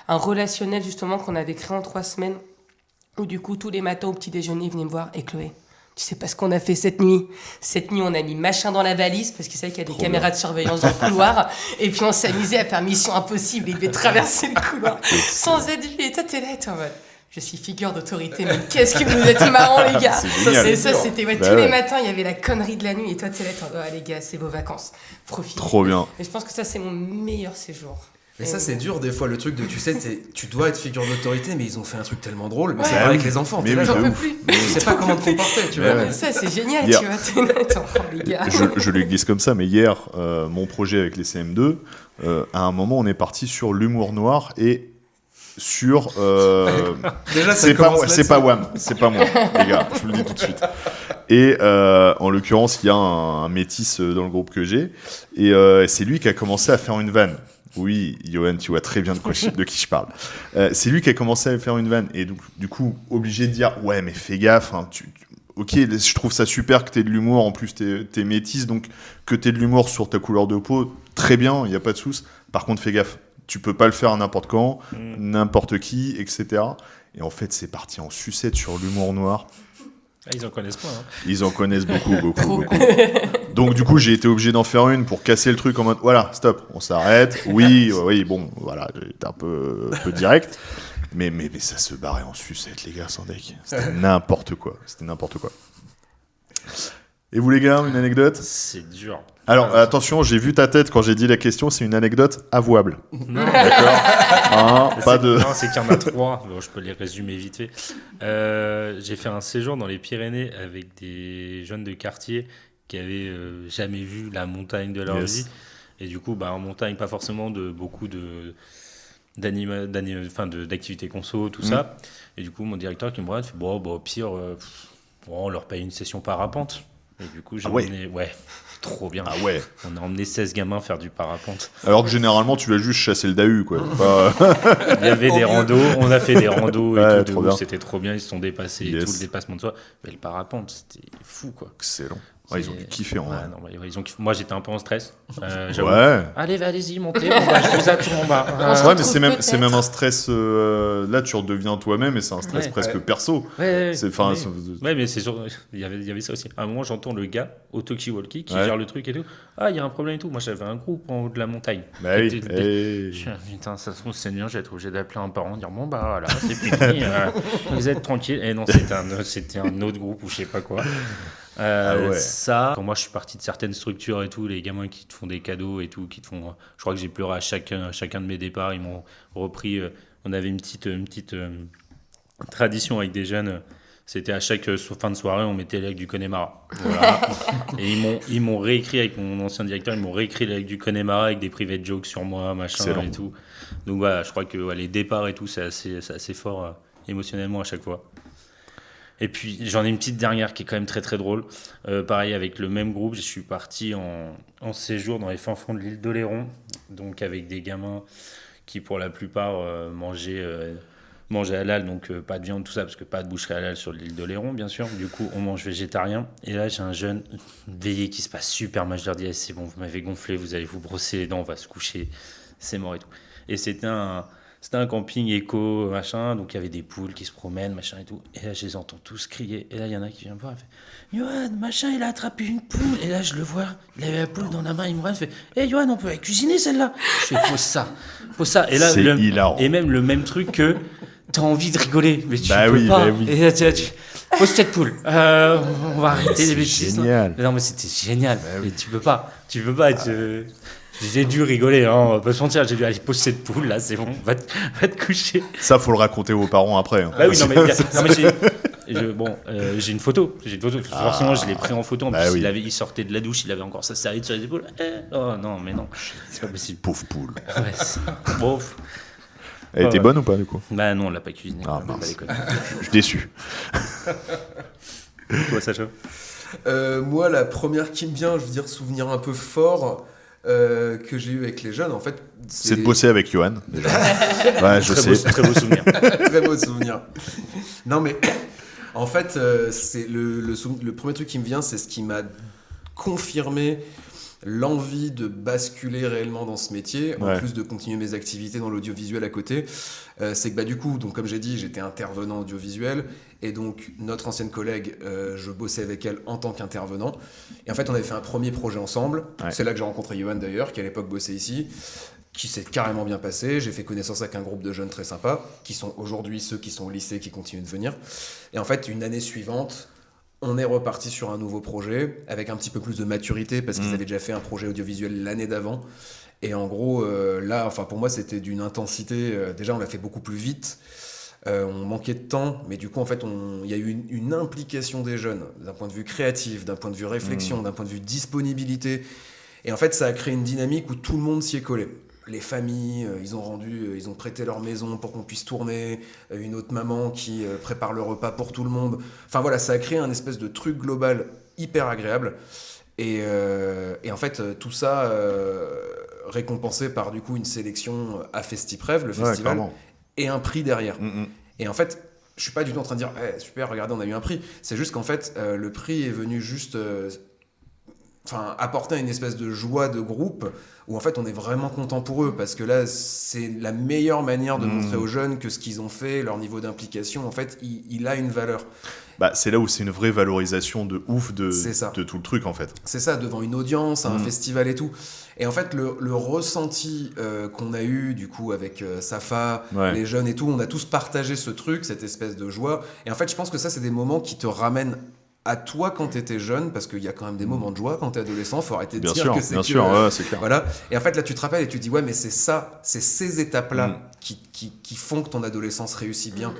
un relationnel, justement, qu'on avait créé en 3 semaines, où du coup, tous les matins au petit déjeuner, ils venaient me voir, et Chloé, tu sais pas ce qu'on a fait cette nuit. Cette nuit, on a mis machin dans la valise, parce qu'ils savaient qu'il y a des caméras de surveillance dans le couloir. Et puis, on s'amusait à faire mission impossible. Ils devaient traverser le couloir sans être vus. Et toi, t'es là, t'es en mode, je suis figure d'autorité, mais qu'est-ce que vous êtes marrants, les gars. C'est génial. Et ça, c'était tous ouais. les matins, il y avait la connerie de la nuit. Et toi, t'es là, t'es en mode, les gars, c'est vos vacances. Profitez. Trop bien. Et je pense que ça, c'est mon meilleur séjour. Mais ça, c'est dur des fois, le truc de, tu sais, tu dois être figure d'autorité, mais ils ont fait un truc tellement drôle. Mais Ouais. c'est vrai avec les enfants, Mais t'es là, oui, genre, de J'en peux ouf. plus. tu sais pas comment te comporter, tu vois. Ouais. Ça, c'est génial, Hier. tu vois. T'es là, t'es en mode, les gars. Je le glisse comme ça, mais hier, mon projet avec les CM2, à un moment, on est parti sur l'humour noir et sur... Déjà, ça c'est pas commence moi, c'est là-dessus. pas Wham, c'est pas moi, les gars, je vous le dis tout de suite. Et en l'occurrence, il y a un métis dans le groupe que j'ai, et c'est lui qui a commencé à faire une vanne. Oui, Johan, tu vois très bien de qui je parle. C'est lui qui a commencé à faire une vanne, et donc, du coup, obligé de dire, ouais, mais fais gaffe, hein, ok, je trouve ça super que t'aies de l'humour, en plus t'es métisse, donc que t'aies de l'humour sur ta couleur de peau, très bien, il n'y a pas de souci. Par contre, fais gaffe, tu peux pas le faire à n'importe quand, n'importe qui, etc. Et en fait, c'est parti en sucette sur l'humour noir. Ah, ils en connaissent pas. Hein. Ils en connaissent beaucoup. Donc du coup, j'ai été obligé d'en faire une pour casser le truc en mode, voilà, stop, on s'arrête. Oui, bon, voilà, j'étais un peu direct. Mais ça se barrait en sucette, les gars, sans deck. C'était n'importe quoi. Et vous, les gars, une anecdote ? C'est dur. Alors, attention, j'ai vu ta tête quand j'ai dit la question, c'est une anecdote avouable. Non, D'accord. Hein, pas de... Non, c'est qu'il y en a 3. Bon, je peux les résumer vite fait. J'ai fait un séjour dans les Pyrénées avec des jeunes de quartier qui avaient jamais vu la montagne de leur vie. Et du coup, en montagne, pas forcément beaucoup d'activités conso, tout ça. Et du coup, mon directeur qui me regarde fait au pire, on leur paye une session parapente. Et du coup, j'ai emmené... Ouais, trop bien. Ah ouais. On a emmené 16 gamins faire du parapente. Alors que généralement, tu l'as juste chassé le dahu, quoi. Il y avait des randos, on a fait des randos et Ouais, tout, trop bien. c'était trop bien, ils se sont dépassés et tout, le dépassement de soi. Mais le parapente, c'était fou, quoi. Excellent. Ouais, ils ont dû kiffer, en vrai. Ils ont kiffé. Moi, j'étais un peu en stress. J'avoue. Ouais. Allez-y, montez, je vous attends en bas. Ouais, mais c'est même un stress. Là, tu redeviens toi-même et c'est un stress Ouais. presque perso. Ouais, mais c'est sûr, il y avait ça aussi. À un moment, j'entends le gars au talkie-walkie qui gère le truc et tout. Ah, il y a un problème et tout. Moi, j'avais un groupe en haut de la montagne. Bah oui. Je suis putain, ça se trouve, c'est bien, j'ai été obligé d'appeler un parent, dire bon, voilà, c'est fini, vous êtes tranquille. Et non, c'était un autre groupe ou je sais pas quoi. Ça, quand moi je suis parti de certaines structures et tout, les gamins qui te font des cadeaux et tout, qui te font, je crois que j'ai pleuré à chacun de mes départs, ils m'ont repris, on avait une petite tradition avec des jeunes, c'était à chaque fin de soirée on mettait les lacs du Connemara, voilà. Et ils m'ont réécrit avec mon ancien directeur, ils m'ont réécrit les lacs du Connemara avec des private jokes sur moi, machin. Excellent. Et tout, donc voilà, je crois que les départs et tout c'est assez fort émotionnellement à chaque fois. Et puis j'en ai une petite dernière qui est quand même très très drôle. Pareil, avec le même groupe, je suis parti en séjour dans les fins fonds de l'île d'Oléron, donc avec des gamins qui pour la plupart mangeaient halal, donc pas de viande, tout ça, parce que pas de boucherie halal sur l'île d'Oléron, bien sûr. Du coup, on mange végétarien. Et là, j'ai un jeune veillé qui se passe super mal. Je leur dis, c'est bon, vous m'avez gonflé, vous allez vous brosser les dents, on va se coucher, c'est mort et tout. Et c'était un camping éco, machin, donc il y avait des poules qui se promènent, machin et tout. Et là, je les entends tous crier. Et là, il y en a qui vient me voir, il fait Johan, machin, il a attrapé une poule. Et là, je le vois, il avait la poule dans la main, il me regarde, il fait Hey Johan, on peut la cuisiner celle-là. Je fais pose ça. Et là, c'est hilarant. Et même le même truc que t'as envie de rigoler, mais tu peux pas. Bah oui. Et là, tu pose cette poule. On va arrêter les bêtises. C'est génial. Non, mais c'était génial. Et tu peux pas. J'ai dû rigoler, hein, on va pas se mentir. J'ai dû aller poser cette poule, là, c'est bon, va te coucher. Ça, faut le raconter aux parents après. Hein. Bah oui, non, mais J'ai une photo. Forcément, je l'ai pris en photo. En Bah plus, oui. il sortait de la douche, il avait encore sa serviette sur les épaules. Oh non, mais non, c'est pas possible. Pauvre poule. Ouais, bon, Elle était ouais. bonne ou pas du coup? bah non, on l'a pas cuisiné. Ah, quand même, mince. pas déconner. Je suis déçu. Toi, Sacha? Moi, la première qui me vient, je veux dire, souvenir un peu fort que j'ai eu avec les jeunes, en fait, C'est de bosser avec Johan, déjà. Ouais, je sais. Très beau souvenir. Très beau souvenir. Non, mais en fait, c'est le premier truc qui me vient, c'est ce qui m'a confirmé l'envie de basculer réellement dans ce métier, en Ouais. plus de continuer mes activités dans l'audiovisuel à côté. C'est que du coup, donc, comme j'ai dit, j'étais intervenant audiovisuel, et donc notre ancienne collègue, je bossais avec elle en tant qu'intervenant. Et en fait, on avait fait un premier projet ensemble. Ouais. C'est là que j'ai rencontré Johan d'ailleurs, qui à l'époque bossait ici, qui s'est carrément bien passé. J'ai fait connaissance avec un groupe de jeunes très sympas, qui sont aujourd'hui ceux qui sont au lycée, qui continuent de venir. Et en fait, une année suivante, on est reparti sur un nouveau projet, avec un petit peu plus de maturité, parce qu'ils avaient déjà fait un projet audiovisuel l'année d'avant. Et en gros, là, enfin, pour moi, c'était d'une intensité. Déjà, on l'a fait beaucoup plus vite. On manquait de temps, mais du coup, en fait, il y a eu une implication des jeunes, d'un point de vue créatif, d'un point de vue réflexion, d'un point de vue disponibilité. Et en fait, ça a créé une dynamique où tout le monde s'y est collé. Les familles, ils ont prêté leur maison pour qu'on puisse tourner, une autre maman qui prépare le repas pour tout le monde. Enfin voilà, ça a créé un espèce de truc global hyper agréable. Et en fait, tout ça récompensé par du coup une sélection à Festiprev, le festival, clairement. et un prix derrière. Mm. Et en fait, je suis pas du tout en train de dire super, regardez, on a eu un prix. C'est juste qu'en fait, le prix est venu juste apporter une espèce de joie de groupe où en fait on est vraiment content pour eux, parce que là c'est la meilleure manière de montrer aux jeunes que ce qu'ils ont fait, leur niveau d'implication, en fait il a une valeur. Bah, c'est là où c'est une vraie valorisation de ouf C'est ça. de tout le truc en fait. C'est ça, devant une audience, à un festival et tout. Et en fait, le ressenti qu'on a eu, du coup, avec Safa, Ouais. les jeunes et tout, on a tous partagé ce truc, cette espèce de joie. Et en fait, je pense que ça, c'est des moments qui te ramènent à toi quand t'étais jeune, parce qu'il y a quand même des moments de joie quand t'es adolescent, faut arrêter de Bien dire sûr, que c'est bien que... sûr, ouais, c'est clair. Voilà. Et en fait, là, tu te rappelles et tu te dis, ouais, mais c'est ça, c'est ces étapes-là qui font que ton adolescence réussit bien.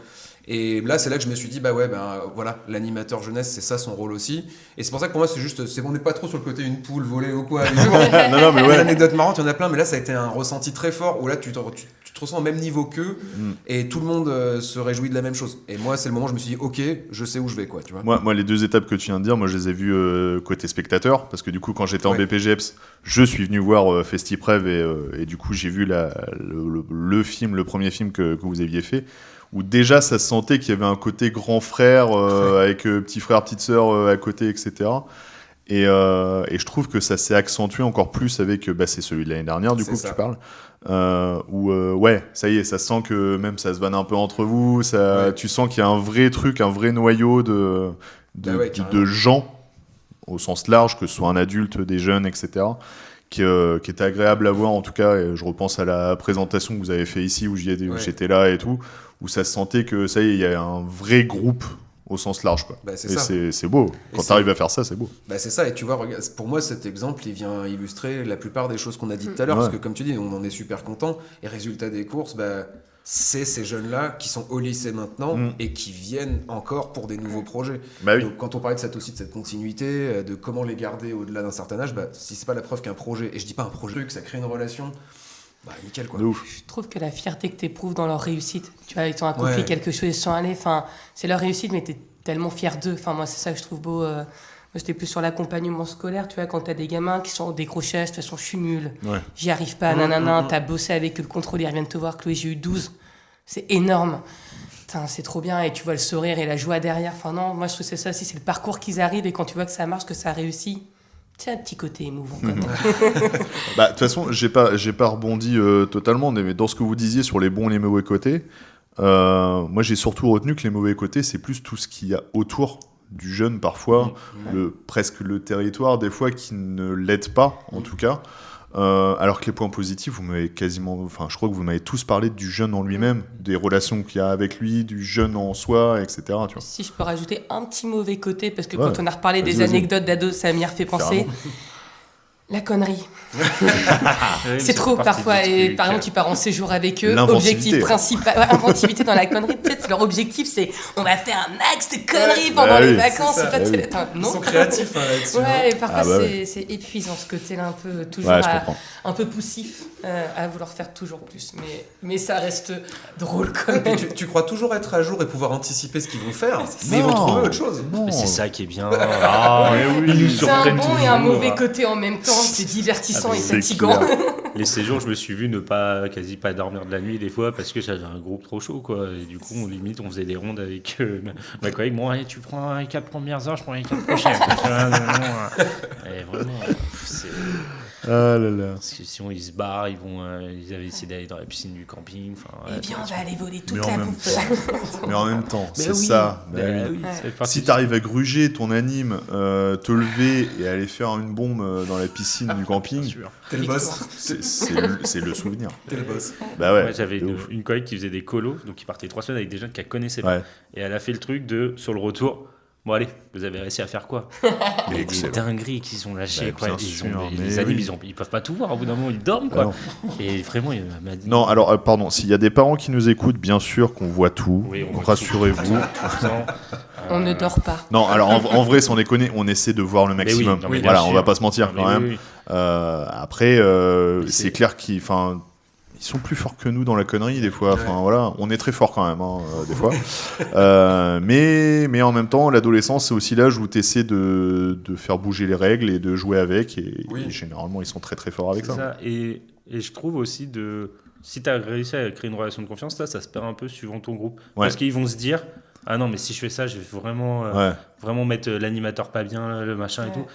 Et là, c'est là que je me suis dit, voilà, l'animateur jeunesse, c'est ça son rôle aussi. Et c'est pour ça que pour moi, c'est bon, on n'est pas trop sur le côté une poule volée ou quoi. Non, mais Des ouais. anecdotes marrantes, il y en a plein, mais là, ça a été un ressenti très fort où là, tu te ressens au même niveau qu'eux et tout le monde se réjouit de la même chose. Et moi, c'est le moment où je me suis dit, ok, je sais où je vais, quoi, tu vois. Moi, les deux étapes que tu viens de dire, moi, je les ai vues côté spectateur, parce que du coup, quand j'étais en Ouais. BPGEPS, je suis venu voir Festiprev et du coup, j'ai vu le premier film que vous aviez fait, où déjà, ça se sentait qu'il y avait un côté grand frère avec petit frère, petite sœur à côté, etc. Et je trouve que ça s'est accentué encore plus avec, c'est celui de l'année dernière, du C'est coup, ça. que tu parles. Où ouais, ça y est, ça sent que même ça se vanne un peu entre vous, Ouais. tu sens qu'il y a un vrai truc, un vrai noyau Ouais, carrément. de gens, au sens large, que ce soit un adulte, des jeunes, etc., qui est agréable à voir, en tout cas. Et je repense à la présentation que vous avez fait ici, où Ouais. j'étais là et tout, où ça se sentait que ça y est, il y a un vrai groupe au sens large, quoi. C'est Et ça. c'est beau. Et Quand c'est- tu arrives à faire ça, c'est beau. C'est ça, et tu vois, regarde, pour moi, cet exemple, il vient illustrer la plupart des choses qu'on a dites tout à l'heure, Ouais. parce que comme tu dis, on en est super content, et résultat des courses, c'est ces jeunes-là qui sont au lycée maintenant et qui viennent encore pour des nouveaux projets. Bah oui. Donc quand on parlait de cette continuité, de comment les garder au-delà d'un certain âge, si c'est pas la preuve qu'un projet, et je dis pas un projet, que ça crée une relation, nickel quoi. De ouf. Je trouve que la fierté que tu éprouves dans leur réussite, tu vois, ils ont accompli Ouais. quelque chose, ils sont allés, c'est leur réussite, mais tu es tellement fier d'eux. Moi, c'est ça que je trouve beau. Moi, j'étais plus sur l'accompagnement scolaire, tu vois, quand tu as des gamins qui sont au décrochage, de toute façon, je suis nulle, Ouais. j'y arrive pas, nanana, t'as bossé avec eux, le contrôleur vient de te voir, Chloé, j'ai eu 12. C'est énorme. Putain, c'est trop bien, et tu vois le sourire et la joie derrière. Non, moi, je trouve que c'est ça aussi, c'est le parcours qu'ils arrivent, et quand tu vois que ça marche, que ça réussit, c'est un petit côté émouvant quand même. De toute façon, j'ai pas rebondi totalement, mais dans ce que vous disiez sur les bons et les mauvais côtés, moi j'ai surtout retenu que les mauvais côtés, c'est plus tout ce qu'il y a autour du jeune parfois, presque le territoire des fois qui ne l'aide pas en tout cas. Alors que les points positifs, vous m'avez je crois que vous m'avez tous parlé du jeune en lui-même, des relations qu'il y a avec lui, du jeune en soi, etc. Tu vois. Si je peux rajouter un petit mauvais côté, parce que Ouais. quand on a reparlé des Vas-y. anecdotes d'ados, ça m'y a refait penser. Carrément. La connerie. Oui, C'est trop partie parfois. du Et truc. par exemple, tu pars en séjour avec eux. L'inventivité, Objectif ouais. principal. Ouais, inventivité dans la connerie. Peut-être leur objectif, c'est on va faire un max de conneries pendant bah les oui, vacances. c'est ça. C'est pas Bah oui. Attends, Ils non. sont créatifs là-dessus. Ouais, et parfois Ah bah ouais. c'est épuisant ce côté-là, un peu toujours Ouais, je comprends. un peu poussif à vouloir faire toujours plus. Mais ça reste drôle quand Et même. tu crois toujours être à jour et pouvoir anticiper ce qu'ils vont faire, mais ils Non. vont trouver autre chose. Non. Mais c'est ça qui est bien. Ah, ils nous C'est un surprennent bon et un toujours. mauvais côté en même temps. C'est divertissant et C'est fatigant. clair. Les séjours, je me suis vu ne quasi pas dormir de la nuit des fois parce que j'avais un groupe trop chaud, quoi. Et du coup, limite, on faisait des rondes avec ma collègue. Bon, allez, tu prends les 4 premières heures, je prends les 4 prochaines. Et vraiment, c'est... Ah là là. Parce que sinon, ils se barrent, ils avaient essayé d'aller dans la piscine du camping. Eh bien, on va aller voler toute Mais en la même bouffe. Mais en même temps, Mais c'est oui. ça. Bah Bah oui. oui, Ouais. ça fait partie Si du- t'arrives à gruger ton anime, te lever et aller faire une bombe dans la piscine du camping, Bien sûr. T'es le boss. c'est le souvenir. T'es le boss. Bah ouais. Moi, j'avais de ouf. une collègue qui faisait des colos, donc qui partait 3 semaines avec des jeunes qu'elle connaissait pas. Ouais. Et elle a fait le truc de, sur le retour, bon allez, vous avez réussi à faire quoi? Mais des Excellent. dingueries qu'ils sont lâchées, Bah, quoi. bien Ils sûr, ont, mais les animes, oui. ils peuvent pas tout voir, au bout d'un moment ils dorment, Ah quoi. non. Et vraiment, il m'a dit... Non, alors, pardon, s'il y a des parents qui nous écoutent, bien sûr qu'on voit tout. Oui, on donc voit rassurez-vous. tout le temps. On ne dort pas. Non, alors en vrai, sans déconner, on essaie de voir le Mais maximum. oui, non, mais Voilà, bien on sûr. va pas se mentir Non, quand mais même. oui, oui. Après, Mais c'est c'est- clair qu'ils sont plus forts que nous dans la connerie des fois. Enfin voilà, on est très fort quand même des fois. Mais en même temps, l'adolescence c'est aussi l'âge où tu essaies de faire bouger les règles et de jouer avec. Et généralement, ils sont très très forts avec C'est ça. ça. Et je trouve aussi si tu as réussi à créer une relation de confiance, là, ça se perd un peu suivant ton groupe. Ouais. Parce qu'ils vont se dire, ah non, mais si je fais ça, je vais vraiment mettre l'animateur pas bien, le machin et Ouais. tout.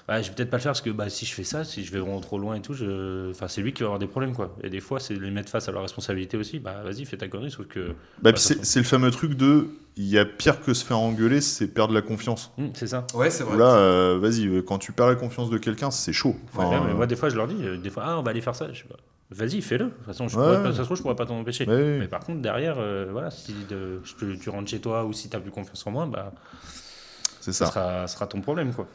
Ouais, je vais peut-être pas le faire parce que si je fais ça, si je vais vraiment trop loin et tout, c'est lui qui va avoir des problèmes, quoi. Et des fois, c'est les mettre face à leur responsabilité aussi. Vas-y, fais ta connerie, sauf que. Bah, puis c'est le fameux truc de il y a pire que se faire engueuler, c'est perdre la confiance. C'est ça. Ouais, c'est vrai. Là, vas-y, quand tu perds la confiance de quelqu'un, c'est chaud. Enfin, Ouais, mais moi, des fois, je leur dis, on va aller faire ça. Je sais pas. Vas-y, fais-le. De toute façon, ça se trouve, je pourrais pas t'en empêcher. ouais. Mais par contre, derrière, si tu rentres chez toi ou si t'as plus confiance en moi, c'est ça ça. sera ton problème, quoi.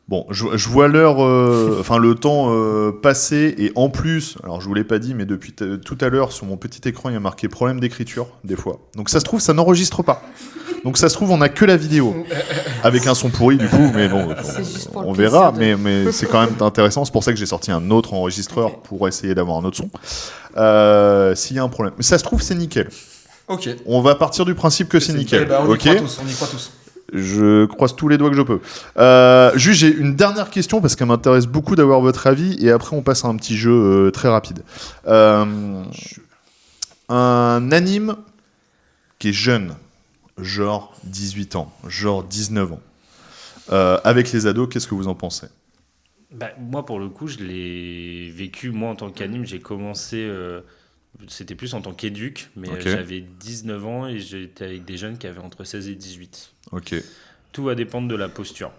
Bon, je vois l'heure, le temps passer, et en plus, alors je vous l'ai pas dit, mais depuis tout à l'heure, sur mon petit écran, il y a marqué problème d'écriture, des fois. Donc ça se trouve, ça n'enregistre pas. Donc ça se trouve, on a que la vidéo, avec un son pourri du coup, mais bon, C'est juste pour le on verra, plaisir mais c'est quand même intéressant, c'est pour ça que j'ai sorti un autre enregistreur Ok. pour essayer d'avoir un autre son. S'il y a un problème. Mais ça se trouve, c'est nickel. Ok. On va partir du principe que c'est nickel. Eh ben, on y Ok. croit tous, on y croit tous. Je croise tous les doigts que je peux. Juste, j'ai une dernière question parce qu'elle m'intéresse beaucoup d'avoir votre avis et après on passe à un petit jeu très rapide. Un anime qui est jeune, genre 18 ans, genre 19 ans, avec les ados, qu'est-ce que vous en pensez ? Moi, pour le coup, je l'ai vécu, moi, en tant qu'anime. J'ai commencé, c'était plus en tant qu'éduc, mais Ok. j'avais 19 ans et j'étais avec des jeunes qui avaient entre 16 et 18. Ok. Tout va dépendre de la posture.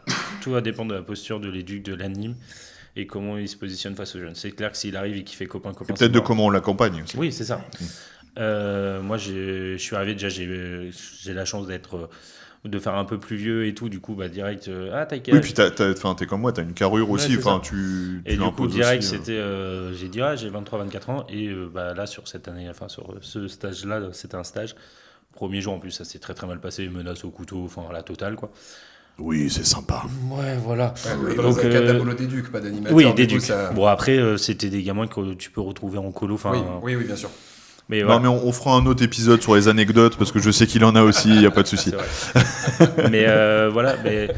Tout va dépendre de la posture de l'éduc, de l'anime et comment il se positionne face aux jeunes. C'est clair que s'il arrive et qu'il fait copain-copain... Et peut-être de comment on l'accompagne aussi. Oui, c'est ça. Moi, je suis arrivé, déjà, j'ai la chance de faire un peu plus vieux et tout, du coup, direct, t'as quel Oui, âge puis t'es comme moi, t'as une carrure aussi, c'est enfin, ça. tu Et du coup, l'imposes direct, aussi, c'était, j'ai dit, j'ai 23-24 ans, et là, sur cette année, enfin, sur ce stage-là, c'était un stage. Premier jour, en plus, ça s'est très très mal passé, menace au couteau, enfin, la totale, quoi. Oui, c'est sympa. Ouais, voilà. Ouais, Donc, dans un cadre d'abolo d'éduc, pas d'animateur. Oui, du coup, d'éduc. ça- Bon, après, c'était des gamins que tu peux retrouver en colo, enfin. Oui, bien sûr. Mais Non, voilà. mais on fera un autre épisode sur les anecdotes parce que je sais qu'il en a aussi, il n'y a pas de souci. C'est vrai. Mais voilà, mais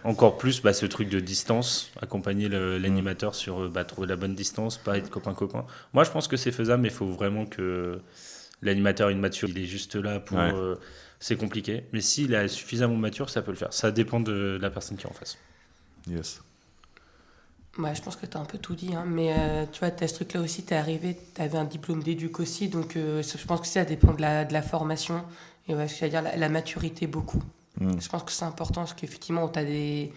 encore plus ce truc de distance, accompagner l'animateur sur trouver la bonne distance, pas être copain-copain. Moi, je pense que c'est faisable, mais il faut vraiment que l'animateur ait une maturité. Il est juste là pour... Ouais. c'est compliqué. Mais s'il est suffisamment mature, ça peut le faire. Ça dépend de la personne qui est en face. Yes. Ouais, je pense que tu as un peu tout dit, hein. Mais tu vois, tu as ce truc-là aussi, tu es arrivé, tu avais un diplôme d'éduc aussi, donc je pense que ça dépend de la formation et c'est-à-dire la maturité beaucoup. Je pense que c'est important parce qu'effectivement, tu as des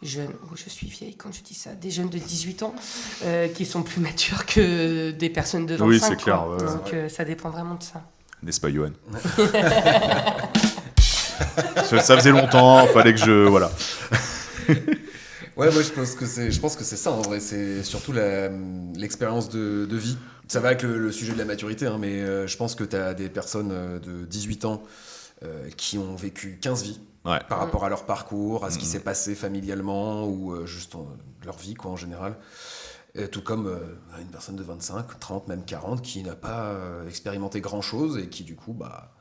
jeunes, je suis vieille quand je dis ça, des jeunes de 18 ans qui sont plus matures que des personnes de 25 Oui, c'est quoi. clair, ouais, Donc ça dépend vraiment de ça. N'est-ce pas, Johan? Ça faisait longtemps, fallait que je... Voilà. Ouais, moi je pense que c'est ça en vrai, c'est surtout l'expérience de vie. Ça va avec le sujet de la maturité, hein, mais je pense que tu as des personnes de 18 ans qui ont vécu 15 vies par rapport à leur parcours, à ce qui s'est passé familialement ou juste leur vie quoi, en général. Tout comme une personne de 25, 30, même 40 qui n'a pas expérimenté grand-chose et qui du coup va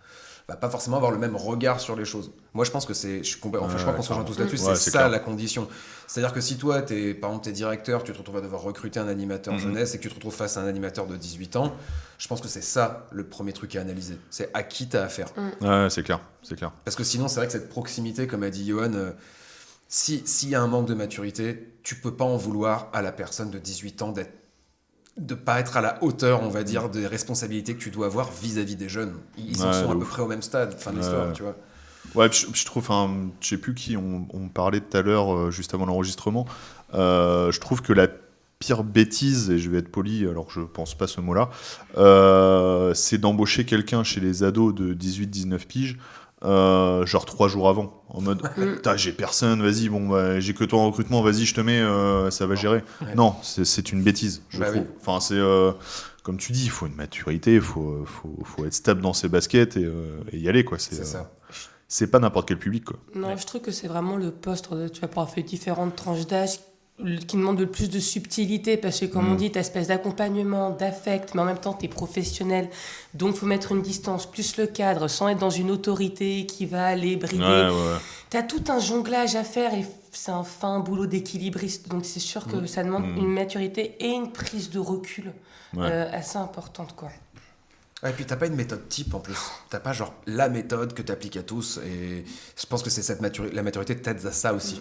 pas forcément avoir le même regard sur les choses. Moi, je pense que je crois qu'on se rejoint tous là-dessus, c'est ça clair. La condition. C'est-à-dire que si toi, par exemple, t'es directeur, tu te retrouves à devoir recruter un animateur jeunesse et que tu te retrouves face à un animateur de 18 ans, je pense que c'est ça le premier truc à analyser. C'est à qui t'as affaire. Ouais, c'est clair. Parce que sinon, c'est vrai que cette proximité, comme a dit Johan, s'il y a un manque de maturité, tu peux pas en vouloir à la personne de 18 ans de pas être à la hauteur, on va dire, des responsabilités que tu dois avoir vis-à-vis des jeunes. Ils en sont à peu près au même stade, fin de l'histoire, tu vois. Ouais, je trouve, je sais plus qui on parlait tout à l'heure, juste avant l'enregistrement, je trouve que la pire bêtise, et je vais être poli, alors je pense pas ce mot-là, c'est d'embaucher quelqu'un chez les ados de 18-19 piges, genre 3 jours avant, en mode j'ai personne, vas-y, j'ai que toi en recrutement, vas-y, je te mets, ça va gérer. Non, c'est une bêtise, je trouve. Oui. Enfin, c'est comme tu dis, il faut une maturité, il faut être stable dans ses baskets et y aller, quoi. C'est ça. C'est pas n'importe quel public, quoi. Non, je trouve que c'est vraiment le poste, tu vas pouvoir faire différentes tranches d'âge qui demande le plus de subtilité parce que comme on dit, t'as espèce d'accompagnement, d'affect, mais en même temps t'es professionnel, donc faut mettre une distance plus le cadre sans être dans une autorité qui va aller brider. T'as tout un jonglage à faire et c'est un fin boulot d'équilibriste, donc c'est sûr que ça demande une maturité et une prise de recul assez importante, quoi. Et puis t'as pas une méthode type en plus, t'as pas genre la méthode que t'appliques à tous, et je pense que c'est la maturité t'aide à ça aussi.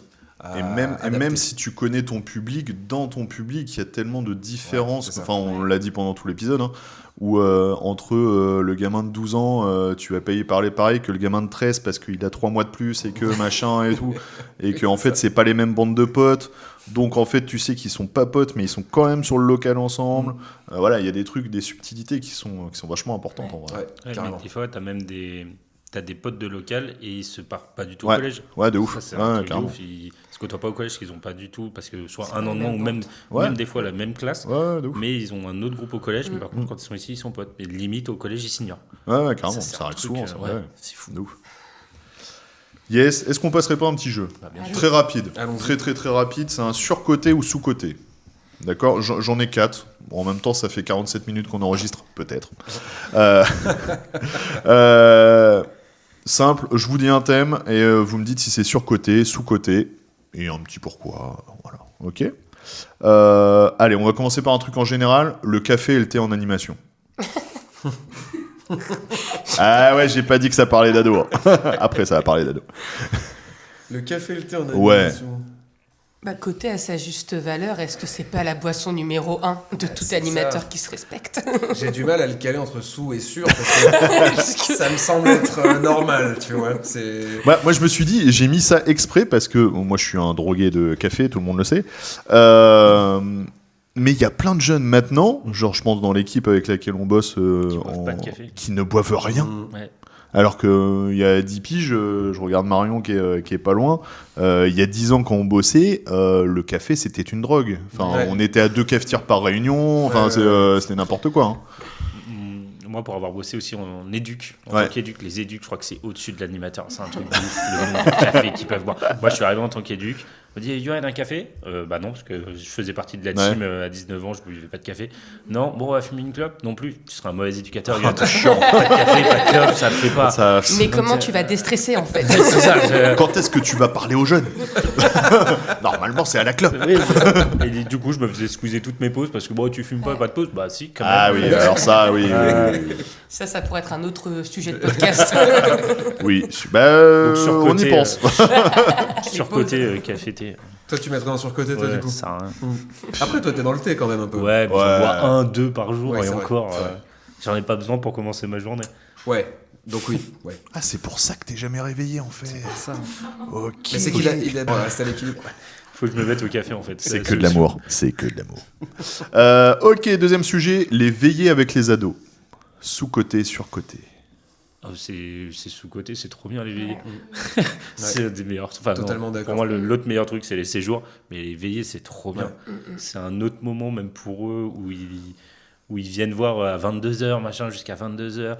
Et même si tu connais ton public, dans ton public, il y a tellement de différences. On l'a dit pendant tout l'épisode, hein, où entre le gamin de 12 ans, tu vas payer parler pareil que le gamin de 13 parce qu'il a 3 mois de plus et que machin et tout. Et que en fait, c'est pas les mêmes bandes de potes. Donc en fait, tu sais qu'ils sont pas potes, mais ils sont quand même sur le local ensemble. Voilà, il y a des trucs, des subtilités qui sont vachement importantes en vrai. Carrément. Des fois, t'as même t'as des potes de local et ils se partent pas du tout au collège. Ouais, de ouf. Ça, c'est un truc de ouf. Ils se côtoient pas au collège, qu'ils ont pas du tout, parce que soit un an de moins ou même des fois la même classe, mais ils ont un autre groupe au collège, mais par contre, quand ils sont ici, ils sont potes. Et limite, au collège, ils s'ignorent. Ouais, carrément, ça arrive souvent. C'est fou. De ouf. Yes, est-ce qu'on passerait pas un petit jeu très rapide, très rapide, c'est un surcoté ou sous-coté. D'accord, j'en ai 4. Bon, en même temps, ça fait 47 minutes qu'on enregistre, peut-être. Simple, je vous dis un thème et vous me dites si c'est surcoté, sous-coté et un petit pourquoi. Voilà, ok. Allez, on va commencer par un truc en général, le café et le thé en animation. Ah ouais, j'ai pas dit que ça parlait d'ado. Après, ça va parler d'ado. Le café et le thé en animation. Côté à sa juste valeur, est-ce que c'est pas la boisson numéro 1 de tout animateur qui se respecte? J'ai du mal à le caler entre sous et sur parce que ça me semble être normal, tu vois. Moi, je me suis dit, j'ai mis ça exprès parce que moi, je suis un drogué de café, tout le monde le sait. Mais il y a plein de jeunes maintenant, genre je pense dans l'équipe avec laquelle on bosse, qui ne boivent rien. Alors qu'il y a 10 piges, je regarde Marion qui est pas loin, il y a 10 ans quand on bossait, le café c'était une drogue. On était à 2 cafetières par réunion, c'était n'importe quoi. Hein. Moi, pour avoir bossé aussi en éduc, tant qu'éduc, les éducs, je crois que c'est au-dessus de l'animateur. C'est un truc de ouf, le nombre de cafés qu'ils peuvent boire. Moi, je suis arrivé en tant qu'éduc. On m'a dit, Yoann, un café ? Bah non, parce que je faisais partie de la team à 19 ans, je ne buvais pas de café. Non, bon, on va fumer une clope ? Non plus. Tu seras un mauvais éducateur, Yoann, t'es chiant. Pas de café, pas de clope, ça ne le fait pas. Mais comment tu vas déstresser, en fait ? C'est ça, quand est-ce que tu vas parler aux jeunes ? Normalement, c'est à la clope. Et du coup, je me faisais squeezer toutes mes pauses parce que bon, tu fumes pas de pause ? Bah si, quand même. Ah oui, alors ça, oui. Ça pourrait être un autre sujet de podcast. Oui, on y pense. Surcoté café-thé. Toi, tu mettrais un surcoté, toi, du coup. Ça, Après, toi, t'es dans le thé quand même un peu. Ouais, mais j'en bois 1-2 par jour et encore, j'en ai pas besoin pour commencer ma journée. Ouais. Donc oui. Ah, c'est pour ça que t'es jamais réveillé en fait. C'est pour ça. Ok. Mais c'est qu'il a resté à l'équilibre. Faut que je me mette au café en fait. C'est que de l'amour. C'est que de l'amour. Ok, deuxième sujet, les veillées avec les ados. Sous-côté, sur-côté. C'est sous-côté, c'est trop bien les veillées. Ouais. C'est un des meilleurs. Enfin, Totalement non, d'accord. pour moi, l'autre meilleur truc, c'est les séjours. Mais les veillées, c'est trop bien. Ouais. C'est un autre moment, même pour eux, où ils viennent voir à 22h, machin, jusqu'à 22h.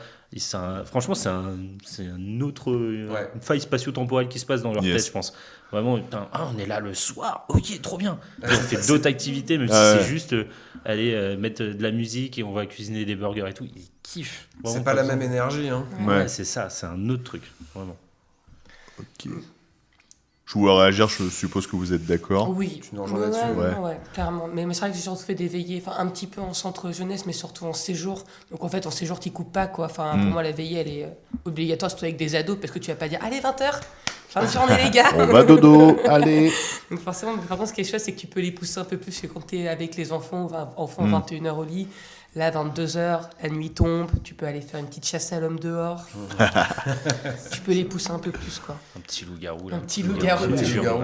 Franchement, c'est un autre, une faille spatio-temporelle qui se passe dans leur tête, je pense. Vraiment, putain, on est là le soir, ok, trop bien. Et on fait d'autres activités, même si c'est juste aller mettre de la musique et on va cuisiner des burgers et tout. Ils kiffent. C'est pas la même énergie. Hein. Ouais, c'est ça, c'est un autre truc, vraiment. Ok. Je vous vois réagir, je suppose que vous êtes d'accord. Oui, Tu nous rejoins là-dessus, ouais, clairement. Mais c'est vrai que j'ai surtout fait des veillées, enfin un petit peu en centre jeunesse, mais surtout en séjour. Donc en fait, en séjour, tu coupes pas, quoi. Enfin, pour moi, la veillée, elle est obligatoire, surtout avec des ados, parce que tu vas pas dire, allez, 20h, fin de journée, les gars. On va dodo, allez. Donc forcément, par contre, ce qui est chouette, c'est que tu peux les pousser un peu plus, quand tu es avec les enfants 21h au lit. Là, 22h, la nuit tombe, tu peux aller faire une petite chasse à l'homme dehors. Tu peux les pousser un peu plus, quoi. Un petit loup-garou. Un petit loup-garou. Un petit loup-garou.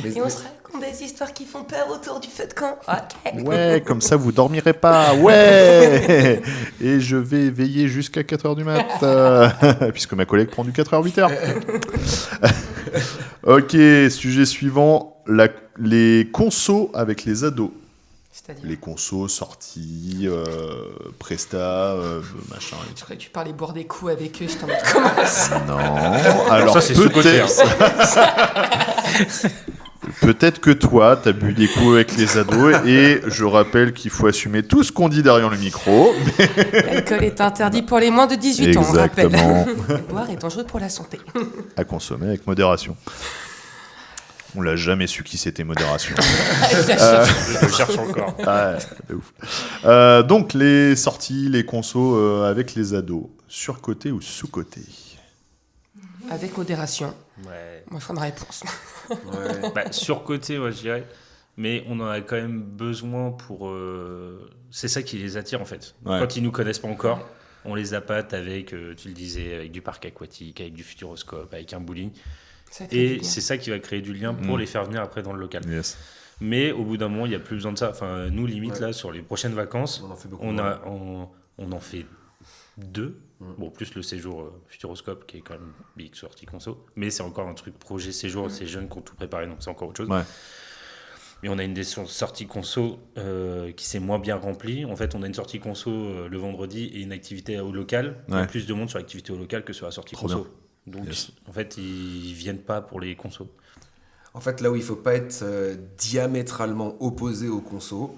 Et on se raconte des histoires qui font peur autour du feu de camp. Ok. Ouais, comme ça vous dormirez pas. Ouais. Et je vais veiller jusqu'à 4h du mat. Puisque ma collègue prend du 4h, 8h. Ok, sujet suivant. Les consos avec les ados. C'est-à-dire, Les consos, sorties, Presta, machin. je croyais que tu parlais boire des coups avec eux, je t'en mode comment ça. Non, alors Ça, c'est sous-côté, peut-être que toi, t'as bu des coups avec les ados, et je rappelle qu'il faut assumer tout ce qu'on dit derrière le micro. L'alcool est interdit pour les moins de 18 ans, on rappelle. Exactement. Boire est dangereux pour la santé. À consommer avec modération. On l'a jamais su qui c'était modération. Je le cherche encore. Ah, de ouf. Donc les sorties, les consos avec les ados, surcoté ou sous-coté? Avec modération. Ouais. Moi, je ferai une réponse. Bah, surcoté, moi, je dirais. Mais on en a quand même besoin pour... C'est ça qui les attire, en fait. Ouais. Quand ils nous connaissent pas encore, on les appâte avec, tu le disais, avec du parc aquatique, avec du futuroscope, avec un bowling. Ça crée du Et lien. c'est ça qui va créer du lien pour les faire venir après dans le local. Yes. Mais au bout d'un moment, il n'y a plus besoin de ça. Enfin, nous, limite, Ouais. là, sur les prochaines vacances, On en fait beaucoup. on en fait 2. Bon, plus le séjour futuroscope, qui est quand même big sortie conso. Mais c'est encore un truc projet séjour. C'est jeunes qui ont tout préparé, donc c'est encore autre chose. Ouais. Mais on a une des sorties conso qui s'est moins bien remplie. En fait, on a une sortie conso le vendredi et une activité au local. Il y Ouais. a plus de monde sur l'activité au local que sur la sortie Trop conso. bien. Donc, Yes. en fait, ils viennent pas pour les consos. En fait, là où il ne faut pas être diamétralement opposé au conso,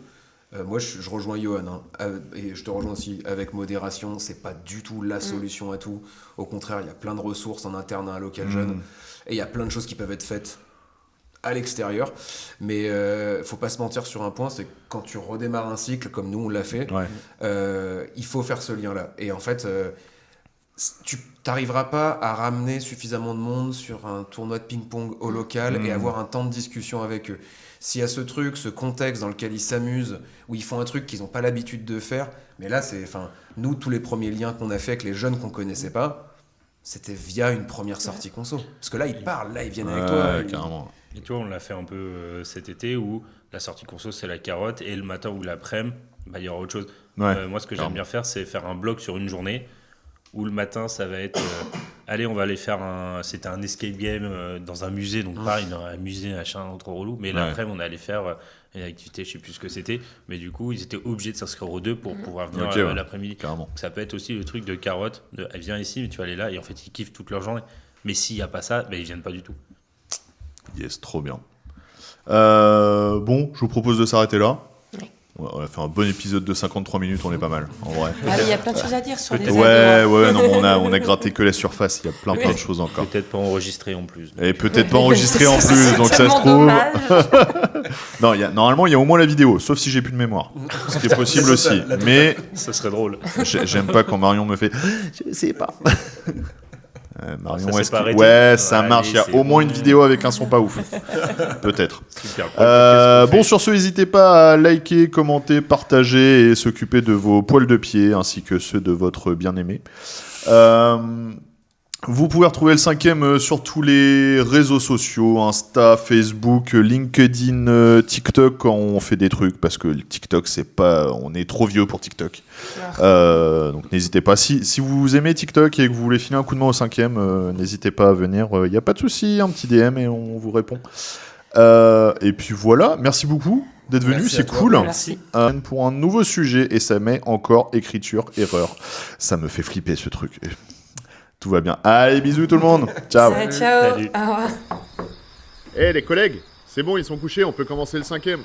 moi je rejoins Johan, hein, et je te rejoins aussi avec modération, c'est pas du tout la solution à tout. Au contraire, il y a plein de ressources en interne à un local jeune, et il y a plein de choses qui peuvent être faites à l'extérieur. Mais faut pas se mentir sur un point, c'est que quand tu redémarres un cycle, comme nous on l'a fait, il faut faire ce lien-là. Et en fait, tu n'arriveras pas à ramener suffisamment de monde sur un tournoi de ping-pong au local et avoir un temps de discussion avec eux. S'il y a ce truc, ce contexte dans lequel ils s'amusent, où ils font un truc qu'ils n'ont pas l'habitude de faire, mais là, nous, tous les premiers liens qu'on a fait avec les jeunes qu'on ne connaissait pas, c'était via une première sortie conso. Parce que là, ils parlent, là, ils viennent avec toi. Ouais, carrément. Et tu vois, on l'a fait un peu cet été où la sortie conso, c'est la carotte, et le matin ou l'après-midi, bah, il y aura autre chose. Ouais. Moi, ce que j'aime Clairement. bien faire, c'est faire un bloc sur une journée où le matin, ça va être allez, on va aller faire c'était un escape game dans un musée, donc pareil, dans un musée, machin, trop relou. Mais l'après, on allait faire une activité, je sais plus ce que c'était, mais du coup, ils étaient obligés de s'inscrire aux deux pour pouvoir venir Ok, ouais. l'après-midi. Carrément. Donc, ça peut être aussi le truc de carotte, elle vient ici, mais tu vas aller là, et en fait, ils kiffent toute leur journée. Mais s'il n'y a pas ça, ben, ils viennent pas du tout. Yes, trop bien. Bon, je vous propose de s'arrêter là. Oui. On a fait un bon épisode de 53 minutes, on est pas mal, en vrai. Ah, mais il y a plein de choses à dire sur les Ouais, ados. ouais, non, mais on a gratté que la surface, il y a plein de choses encore. Peut-être pas enregistré en plus. Et peut-être pas enregistré en plus, donc ça se tellement trouve... dommage. Non, normalement, il y a au moins la vidéo, sauf si j'ai plus de mémoire. Ce qui est possible C'est ça, aussi. la Mais Ça serait drôle. j'aime pas quand Marion me fait « Je sais pas ». Marion, Ça s'est est-ce pas que... arrêté. Ouais, ça Allez, marche. Il y a c'est au moins bon. une vidéo avec un son pas ouf. Peut-être. Super cool. Bon, sur ce, n'hésitez pas à liker, commenter, partager et s'occuper de vos poils de pied ainsi que ceux de votre bien-aimé. Vous pouvez retrouver le 5e sur tous les réseaux sociaux, Insta, Facebook, LinkedIn, TikTok quand on fait des trucs, parce que le TikTok, on est trop vieux pour TikTok. Donc n'hésitez pas. Si vous aimez TikTok et que vous voulez filer un coup de main au 5e, n'hésitez pas à venir. Il n'y a pas de souci, un petit DM et on vous répond. Et puis voilà, merci beaucoup d'être venu, Merci à c'est toi. cool. Merci. Pour un nouveau sujet, et ça met encore écriture, erreur. Ça me fait flipper ce truc. Tout va bien. Allez, bisous tout le monde. Ciao. Ciao. Salut. Au revoir. Eh les collègues, c'est bon, ils sont couchés, on peut commencer le 5e.